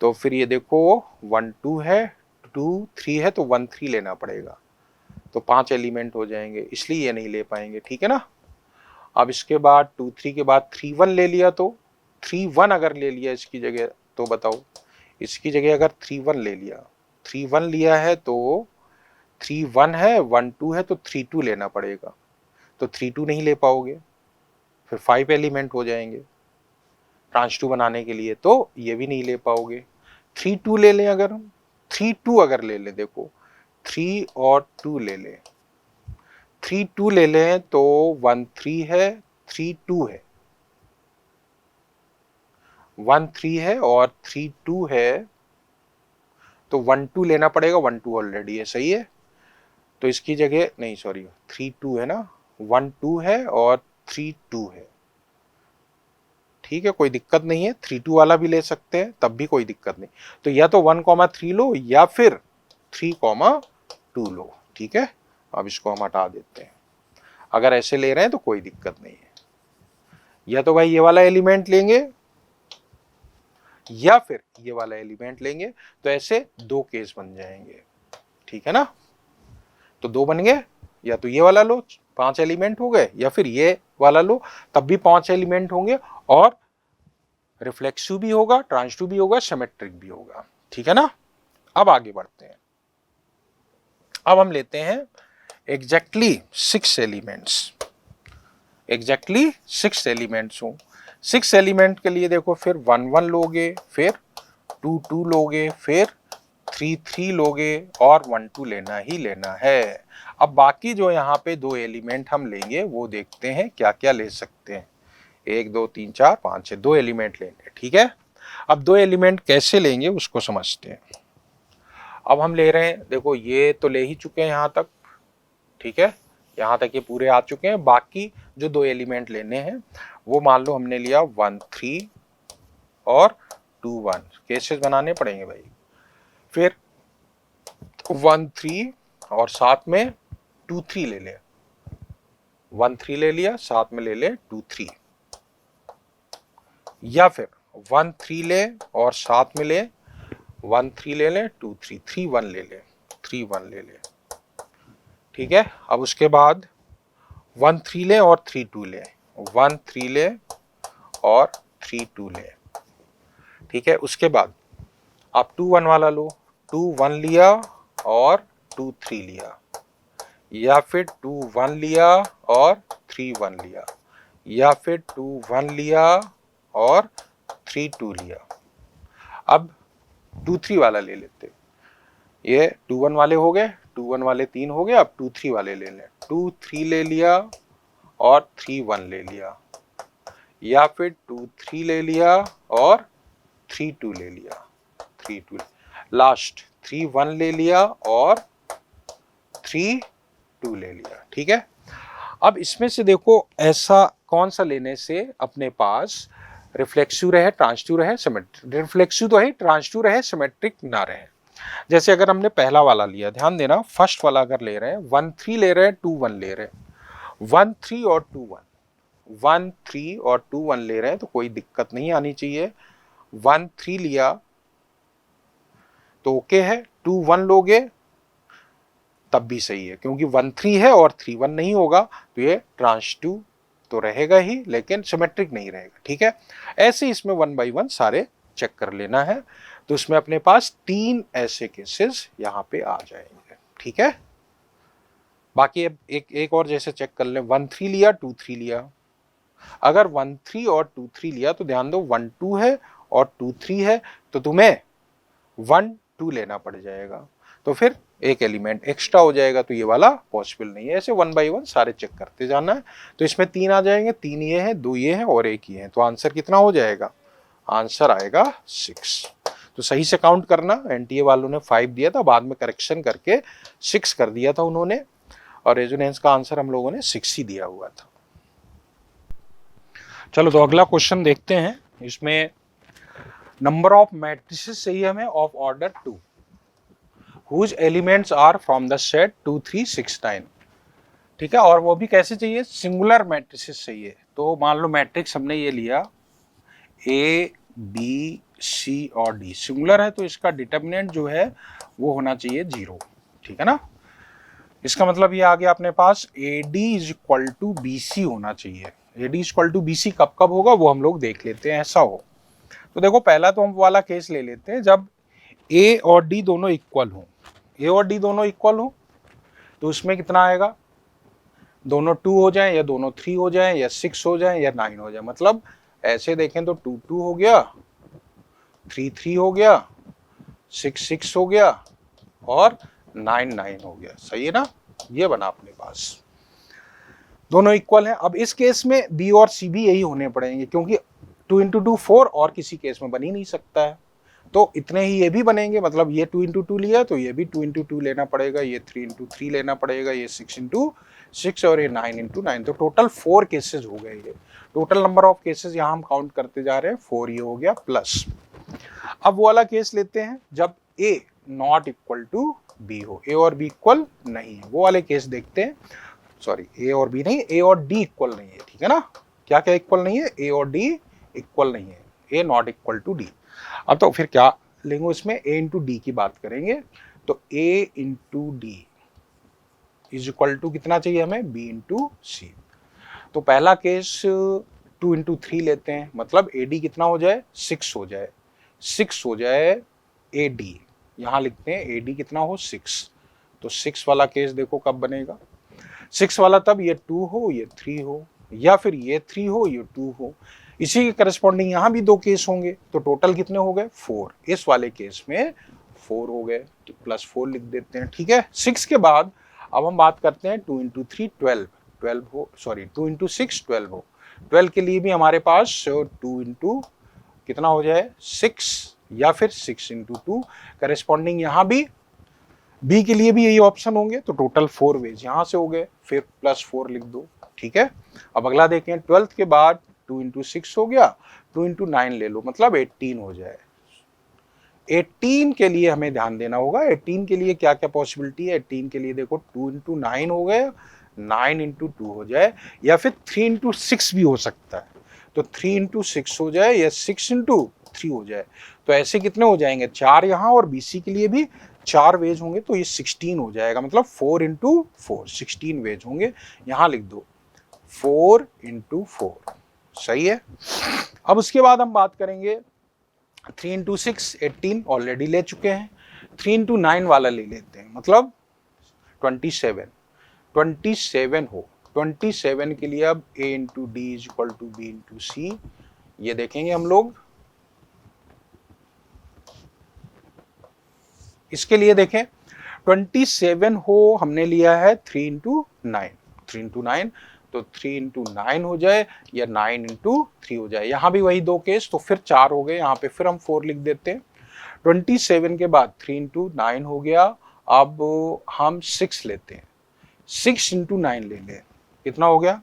A: तो फिर ये देखो 1 2 है, 2 3 है, तो 1 3 लेना पड़ेगा, तो 5 एलिमेंट हो जाएंगे, इसलिए ये नहीं ले पाएंगे। ठीक है ना। अब इसके बाद 2 3 के बाद 3 1 ले लिया, तो 3 1 अगर ले लिया इसकी जगह, तो बताओ, इसकी जगह अगर 3 1 ले लिया, 3 1 लिया है तो 3 1 है, 1 2 है, तो 3 2 लेना पड़ेगा, तो 3 2 नहीं ले पाओगे, फिर 5 एलिमेंट हो जाएंगे ट्रांस 2 बनाने के लिए, तो ये भी नहीं ले पाओगे। 3 2 ले लें, अगर हम 3 2 अगर ले लें, देखो 3 और 2 ले लें, 3 2 ले लें तो 1 3 है, 3 2 है, 1 3 है और 3 2 है, तो 1 2 लेना पड़ेगा, 1 2 ऑलरेडी है, सही है, तो इसकी जगह नहीं, सॉरी 3 2 है ना, 1 2 है और 3 2 है। ठीक है, कोई दिक्कत नहीं है, 3 2 वाला भी ले सकते हैं, तब भी कोई दिक्कत नहीं। तो या तो 1,3 लो या फिर 3,2 लो। ठीक है, अब इसको हम हटा देते हैं। अगर ऐसे ले रहे हैं तो कोई दिक्कत नहीं है, या तो भाई ये वाला एलिमेंट लेंगे या फिर ये वाला एलिमेंट लेंगे, तो ऐसे 2 केस बन जाएंगे। ठीक है ना, तो 2 बन गए, या तो ये वाला लो 5 एलिमेंट हो गए, या फिर ये वाला लो तब भी 5 एलिमेंट होंगे, और रिफ्लेक्सिव भी होगा, ट्रांजिटिव भी होगा, सिमेट्रिक भी होगा। ठीक है ना। अब आगे बढ़ते हैं। अब हम लेते हैं एग्जैक्टली 6 एलिमेंट्स, एग्जैक्टली 6 एलिमेंट्स हो। 6 एलिमेंट के लिए देखो, फिर 1 1 लोगे, फिर 2 2 लोगे, फिर 3 3 लोगे, और 1 2 लेना ही लेना है। अब बाकी जो यहाँ पे 2 एलिमेंट हम लेंगे वो देखते हैं क्या क्या ले सकते हैं। 1 2 3 4 5 6, 2 एलिमेंट लेंगे। ठीक है, अब 2 एलिमेंट कैसे लेंगे उसको समझते हैं। अब हम ले रहे हैं, देखो ये तो ले ही चुके हैं यहाँ तक, ठीक है, यहाँ तक ये पूरे आ चुके हैं। बाकी जो 2 एलिमेंट लेने हैं वो मान लो हमने लिया 1 3 और 2 1, केसेस बनाने पड़ेंगे भाई। फिर 1 3 और साथ में 2 3 ले ले, 1 3 ले लिया, साथ में ले ले 2 3, या फिर 1 3 ले और साथ में ले 1 3 ले ले, 2 3 3 1 ले ले, 3 1 ले ले। ठीक है, अब उसके बाद 1 3 ले और 3 2 ले, 1 3 ले और 3 2 ले। ठीक है, उसके बाद आप 2 1 वाला लो, 2 1 लिया और 2 3 लिया, या फिर 2 1 लिया और 3 1 लिया, या फिर 2 1 लिया और 3 2 लिया। अब 2 3 वाला ले लेते, ये 2 1 वाले हो गए, 2 1 वाले 3 हो गए, अब 2 3 वाले ले लें, 2 3 ले लिया और 3 1 ले लिया, या फिर 2 3 ले लिया और 3 2 ले लिया, 3 2 लास्ट 3 1 ले लिया और 3 2 ले लिया। ठीक है, अब इसमें से देखो ऐसा कौन सा लेने से अपने पास रिफ्लेक्सिव रहे, ट्रांसटिव रहे, सिमेट्रिक। रिफ्लेक्सिव तो है, ट्रांसटिव रहे, सिमेट्रिक ना रहे। जैसे अगर हमने पहला वाला लिया, ध्यान देना, फर्स्ट वाला अगर ले रहे हैं 1 3 ले रहे हैं, 2 1 ले रहे हैं, 1 3 और 2 1, 1 3 और 2 1 ले रहे हैं तो कोई दिक्कत नहीं आनी चाहिए। 1 3 लिया तो ओके है, 2 1 लोगे तब भी सही है, क्योंकि 1 3 है और 3 1 नहीं होगा तो ये ट्रांसटिव तो रहेगा ही, लेकिन सिमेट्रिक नहीं रहेगा। ठीक है, ऐसे इसमें 1 बाई 1 सारे चेक कर लेना है। तो इसमें अपने पास 3 ऐसे केसेस यहां पे आ जाएंगे। ठीक है, बाकी अब एक और जैसे चेक कर लें, 1 3 लिया, 2 3 लिया। अगर 1 3 और 2 3 लिया तो ध्यान दो 1 2 है और 2 3 है, तो तुम्हें 1 2 लेना पड़ जाएगा, तो फिर एक एलिमेंट एक्स्ट्रा हो जाएगा, तो ये वाला पॉसिबल नहीं है। ऐसे 1 बाई 1 सारे चेक करते जाना है। तो इसमें 3 आ जाएंगे, 3 ये है, 2 ये है और 1 ये है, तो आंसर कितना हो जाएगा? आंसर आएगा 6। तो सही से काउंट करना। एनटीए वालों ने 5 दिया था, बाद में करेक्शन करके 6 कर दिया था उन्होंने, और रेजोनेंस का आंसर हम लोगों ने 6 ही दिया हुआ था। चलो तो अगला क्वेश्चन देखते हैं। इसमें नंबर ऑफ मैट्रिसेस चाहिए हमें of order 2 whose elements are from the set 2 3 6 9। ठीक है, और वो भी कैसे चाहिए? सिंगुलर मैट्रिसेस चाहिए। तो मान लो मैट्रिक्स हमने ये लिया ए बी सी और डी, सिंगुलर है तो इसका डिटर्मिनेंट जो है वो होना चाहिए 0। ठीक है ना, इसका मतलब ये आ गया अपने पास A D is equal to B C होना चाहिए। A D is equal to B C कब कब होगा वो हम लोग देख लेते हैं। ऐसा हो तो देखो, पहला तो हम वाला केस ले लेते हैं जब ए और डी दोनों इक्वल हो। ए और डी दोनों इक्वल हो तो उसमें कितना आएगा? दोनों 2 हो जाए या दोनों 3 हो जाए या 6 हो जाए या 9 हो जाए। मतलब ऐसे देखें तो 2 2 हो गया, 3 3 हो गया, 6 6 हो गया और 9 9 हो गया। सही है ना, ये बना अपने पास, दोनों इक्वल हैं। अब इस केस में बी और सी भी यही होने पड़ेंगे, क्योंकि 2 इंटू 2 4 और किसी केस में बन ही नहीं सकता है, तो इतने ही ये भी बनेंगे। मतलब ये 2 इंटू 2 लिया तो ये भी 2 इंटू 2 लेना पड़ेगा, ये 3 इंटू 3 लेना पड़ेगा, ये 6 इंटू 6 और ये 9 इंटू 9। तो टोटल 4 केसेस हो गए। ये टोटल नंबर ऑफ केसेस यहाँ हम काउंट करते जा रहे हैं, 4 ये हो गया प्लस। अब वो वाला केस लेते हैं जब ए नॉट इक्वल टू बी हो, ए और बी इक्वल नहीं है, वो वाले केस देखते हैं। सॉरी, ए और बी नहीं, ए और डी इक्वल नहीं है। ठीक है ना, क्या क्या इक्वल नहीं है? ए और डी इक्वल नहीं है, ए नॉट इक्वल टू डी। अब तो फिर क्या लेंगे इसमें? ए इंटू डी की बात करेंगे। तो A into D is equal to कितना चाहिए हमें? B into C. तो पहला केस 2 इंटू 3 लेते हैं, मतलब ए डी कितना हो जाए? 6 हो जाए, 6 हो जाए ए डी। यहां लिखते हैं ए डी कितना हो? 6। तो 6 वाला केस देखो कब बनेगा? 6 वाला तब ये 2 हो ये 3 हो, या फिर ये 3 हो ये 2 हो। इसी के करस्पॉन्डिंग यहां भी 2 केस होंगे, तो टोटल कितने हो गए? 4। इस वाले केस में 4 हो गए, तो +4 लिख देते हैं। ठीक है, 6 के बाद अब हम बात करते हैं 2 इंटू 3 12 हो, सॉरी 2 इंटू 6 12 हो। 12 के लिए भी हमारे पास 2 इंटू कितना हो जाए? 6, या फिर 6 इंटू 2। करस्पॉन्डिंग यहाँ भी बी के लिए भी यही ऑप्शन होंगे, तो टोटल 4 वेज यहाँ से हो गए, फिर +4 लिख दो। ठीक है, अब अगला देखें, 12 के बाद 2 इंटू 6 हो गया, 2 इंटू 9 ले लो, मतलब 18 हो जाए। 18 के लिए हमें ध्यान देना होगा। 18 के लिए क्या क्या पॉसिबिलिटी है? 18 के लिए देखो 2 इंटू 9 हो गए, 9 इंटू 2 हो जाए, या फिर 3 इंटू 6 भी हो सकता है। तो 3 इंटू 6 हो जाए या 6 इंटू 3 हो जाए। तो ऐसे कितने हो जाएंगे? 4 यहाँ, और बीसी के लिए भी 4 वेज होंगे, तो ये 16 हो जाएगा। मतलब 4 इंटू 4 16 वेज होंगे। यहाँ लिख दो 4 इंटू 4। सही है। अब उसके बाद हम बात करेंगे 3 इंटू 6 18 ऑलरेडी ले चुके हैं। 3 इंटू 9 वाला ले लेते हैं, मतलब 27 हो। 27 के लिए अब a into D is equal to B into C, ये देखेंगे हम लोग। इसके लिए देखें 27 हो, हमने लिया है 3 इंटू 9, 3 इंटू 9, तो 3 इंटू 9 हो जाए या 9 इंटू 3 हो जाए। यहाँ भी वही दो केस, तो फिर 4 हो गए, यहाँ पे फिर हम 4 लिख देते हैं। 27 के बाद 3 इंटू 9 हो गया। अब हम 6 लेते हैं, 6 इंटू 9 ले लें, कितना हो गया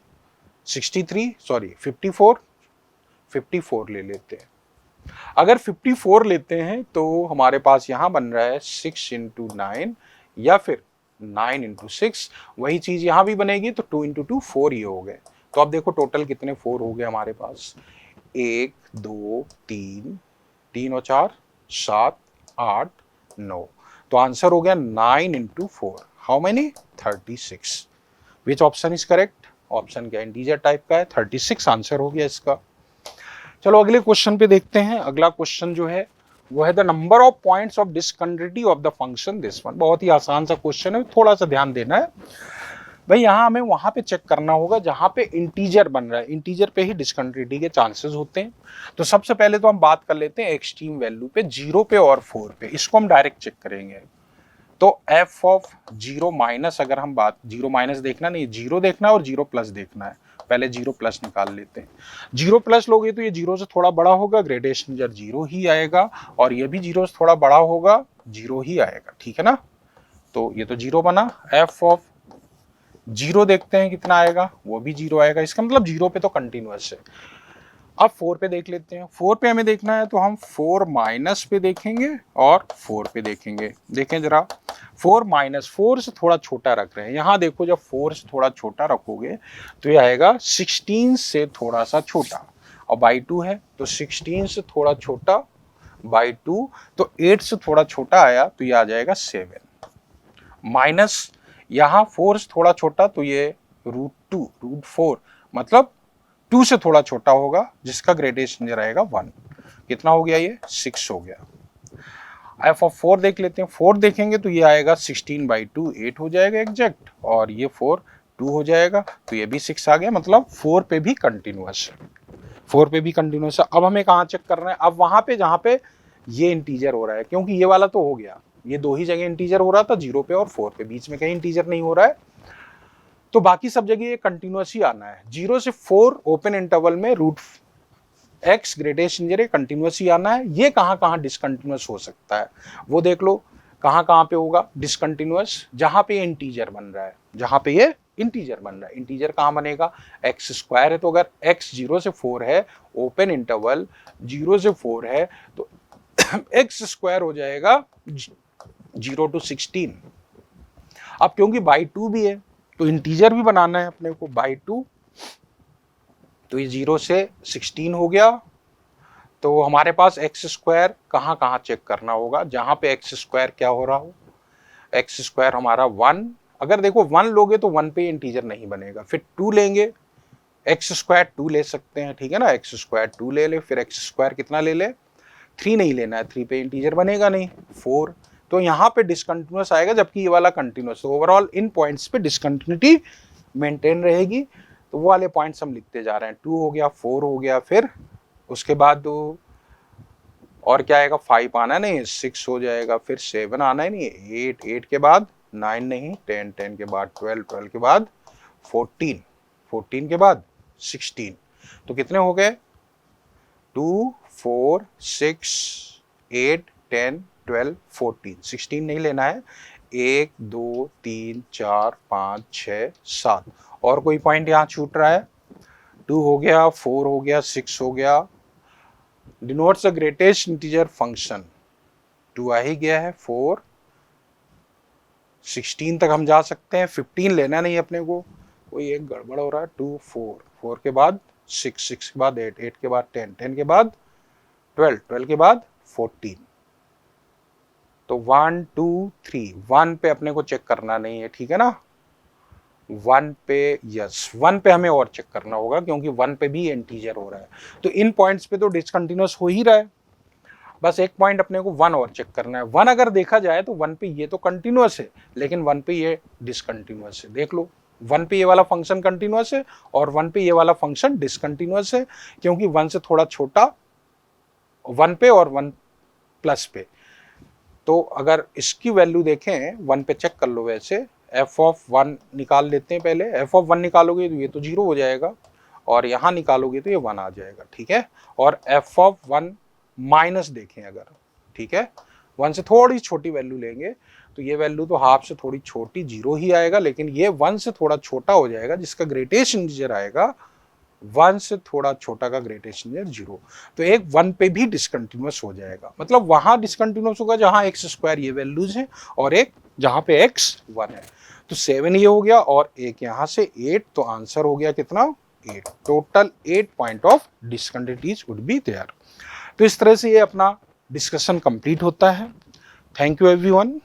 A: 63, सॉरी 54 ले लेते हैं। अगर 54 लेते हैं तो हमारे पास यहां बन रहा है 6 इंटू 9 या फिर 9 इंटू 6, वही चीज यहां भी बनेगी, तो 2 इंटू 2 4 ये हो गए। तो अब देखो टोटल कितने 4 हो गए हमारे पास, 1 2 3, 3 और 4 7 8 9, तो आंसर हो गया 9 into 4, how many 36। Which option is correct? Option क्या इंटीजर टाइप का है, 36 आंसर हो गया इसका। चलो अगले क्वेश्चन पे देखते हैं। अगला क्वेश्चन जो है वो है the number of points of discontinuity of the function this one. बहुत ही आसान सा क्वेश्चन है, थोड़ा सा ध्यान देना है भाई। यहाँ हमें वहां पे चेक करना होगा जहां पे इंटीजर बन रहा है, इंटीजर पे ही डिसकंटिन्यूटी के चांसेस होते हैं। तो सबसे पहले तो हम बात कर लेते हैं एक्सट्रीम वैल्यू पे, 0 पे और 4 पे, इसको हम डायरेक्ट चेक करेंगे। तो एफ ऑफ 0 माइनस, अगर हम बात 0 माइनस देखना नहीं, 0 देखना है और 0 प्लस देखना है। पहले 0 प्लस निकाल लेते हैं। 0 प्लस लोगे तो ये 0 से थोड़ा बड़ा होगा, ग्रेडेशन 0 ही आएगा, और ये भी 0 से थोड़ा बड़ा होगा, 0 ही आएगा, ठीक है ना। तो ये तो 0 बना। एफ ऑफ 0 देखते हैं कितना आएगा, वो भी 0 आएगा, इसका मतलब 0 पे तो कंटिन्यूअस है। अब 4 पे देख लेते हैं। 4 पे हमें देखना है तो हम 4 माइनस पे देखेंगे और 4 पे देखेंगे। देखें जरा, 4 माइनस, 4 से थोड़ा छोटा रख रहे हैं। यहाँ देखो जब 4 से थोड़ा छोटा रखोगे तो ये आएगा 16 से थोड़ा सा छोटा, और बाई 2 है तो 16 से थोड़ा छोटा बाई 2, तो 8 से थोड़ा छोटा आया तो ये आ जाएगा 7। माइनस यहाँ 4 से थोड़ा छोटा तो ये √2, √4, मतलब 2 से थोड़ा छोटा होगा जिसका ग्रेडेशन रहेगा 1। कितना हो गया ये 6 हो गया। एफ ऑफ 4 देख लेते हैं। 4 देखेंगे तो ये आएगा 16 बाई 2, 8 हो जाएगा एग्जैक्ट, और ये 4 2 हो जाएगा, तो ये भी 6 आ गया, मतलब 4 पे भी कंटिन्यूअस है, 4 पे भी कंटिन्यूअस है। अब हमें कहाँ चेक करना है? अब वहां पे जहां पे ये इंटीजर हो रहा है, क्योंकि ये वाला तो हो गया, ये दो ही जगह इंटीजर हो रहा था, 0 पे और 4 पे, बीच में कहीं इंटीजर नहीं हो रहा है, तो बाकी सब जगह ये कंटिन्यूअस ही आना है। 0 से 4 ओपन इंटरवल में √x ग्रेडेशन ये कंटिन्यूअस ही आना है। ये कहाँ डिसकंटिन्यूअस हो सकता है वो देख लो, कहाँ पे होगा डिसकंटिन्यूअस, जहां पे ये इंटीजर बन रहा है, जहां पे ये इंटीजर बन रहा है। इंटीजर कहाँ बनेगा? x² है, तो अगर x 0 से 4 है, ओपन इंटरवल 0 से 4 है, तो x² हो जाएगा 0 to 16। अब क्योंकि बाई 2 भी है तो इंटीजर भी बनाना है अपने को, बाई 2, तो ये 0 से 16 हो गया। तो हमारे पास x² कहाँ चेक करना होगा? जहां पे x² क्या हो रहा हो, x² हमारा 1, अगर देखो 1 लोगे तो 1 पे इंटीजर नहीं बनेगा, फिर 2 लेंगे, x² 2 ले सकते हैं, ठीक है ना, x² 2 ले ले, फिर x² कितना ले ले 3 नहीं लेना है, 3 पे इंटीजर बनेगा नहीं, 4, तो यहाँ पे डिसकंटिन्यूअस आएगा, जबकि ये वाला कंटिन्यूअस। तो ओवरऑल इन पॉइंट्स पे डिसकंटिन्यूटी मेंटेन रहेगी, तो वो वाले पॉइंट्स हम लिखते जा रहे हैं। 2 हो गया, 4 हो गया, फिर उसके बाद और क्या आएगा, 5 आना नहीं, 6 हो जाएगा, फिर 7 आना ही नहीं, 8 के बाद 9 नहीं, 10 के बाद 12 के बाद 14 के बाद 16, तो कितने हो गए 2 4 6 8 10 12 14, 16 नहीं लेना है, 1 2 3 4 5 6 7, और कोई पॉइंट यहाँ छूट रहा है? 2 हो गया, 4 हो गया, 6 हो गया, denotes the greatest integer function. 2 आ ही गया है, 4 16 तक हम जा सकते हैं, 15 लेना नहीं अपने को, कोई एक गड़बड़ हो रहा है। 2 4 के बाद 6 के बाद 8 के बाद 10 के बाद 12 के बाद 14, तो 1 2 3, 1 पे अपने को चेक करना नहीं है, ठीक है ना, 1 पे, यस 1 पे हमें और चेक करना होगा, क्योंकि 1 पे भी इंटीजर हो रहा है, तो इन पॉइंट्स पे तो डिसकंटिन्यूअस हो ही रहा है, बस एक पॉइंट अपने को 1 और चेक करना है। 1 अगर देखा जाए तो 1 पे ये तो कंटिन्यूअस है, लेकिन 1 पे ये डिसकंटिन्यूअस है। देख लो, 1 पे ये वाला फंक्शन कंटिन्यूअस है और 1 पे ये वाला फंक्शन डिसकंटिन्यूअस है, क्योंकि 1 से थोड़ा छोटा 1 पे और 1 प्लस पे, तो अगर इसकी वैल्यू देखें 1 पे चेक कर लो, वैसे f ऑफ 1 निकाल लेते हैं पहले। f ऑफ 1 निकालोगे तो ये तो 0 हो जाएगा, और यहाँ निकालोगे तो ये 1 आ जाएगा, ठीक है। और f ऑफ 1 माइनस देखें अगर, ठीक है, 1 से थोड़ी छोटी वैल्यू लेंगे तो ये वैल्यू तो हाफ से थोड़ी छोटी 0 ही आएगा, लेकिन ये 1 से थोड़ा छोटा हो जाएगा, जिसका ग्रेटेस्ट इंटीजर आएगा 1 से थोड़ा छोटा का ग्रेटेस्ट इंटीजर 0। तो एक 1 पे भी डिसकंटिन्यूअस हो जाएगा, मतलब वहां डिसकंटिन्यूअस होगा जहां x स्क्वायर ये वैल्यूज हैं, और एक जहां पे x 1 है। तो 7 ये हो गया, और एक यहां से 8, तो आंसर हो गया कितना, 8। Total 8 point of discontinuities would be there. तो इस तरह से ये अपना डिस्कशन कंप्लीट होता है। Thank you everyone.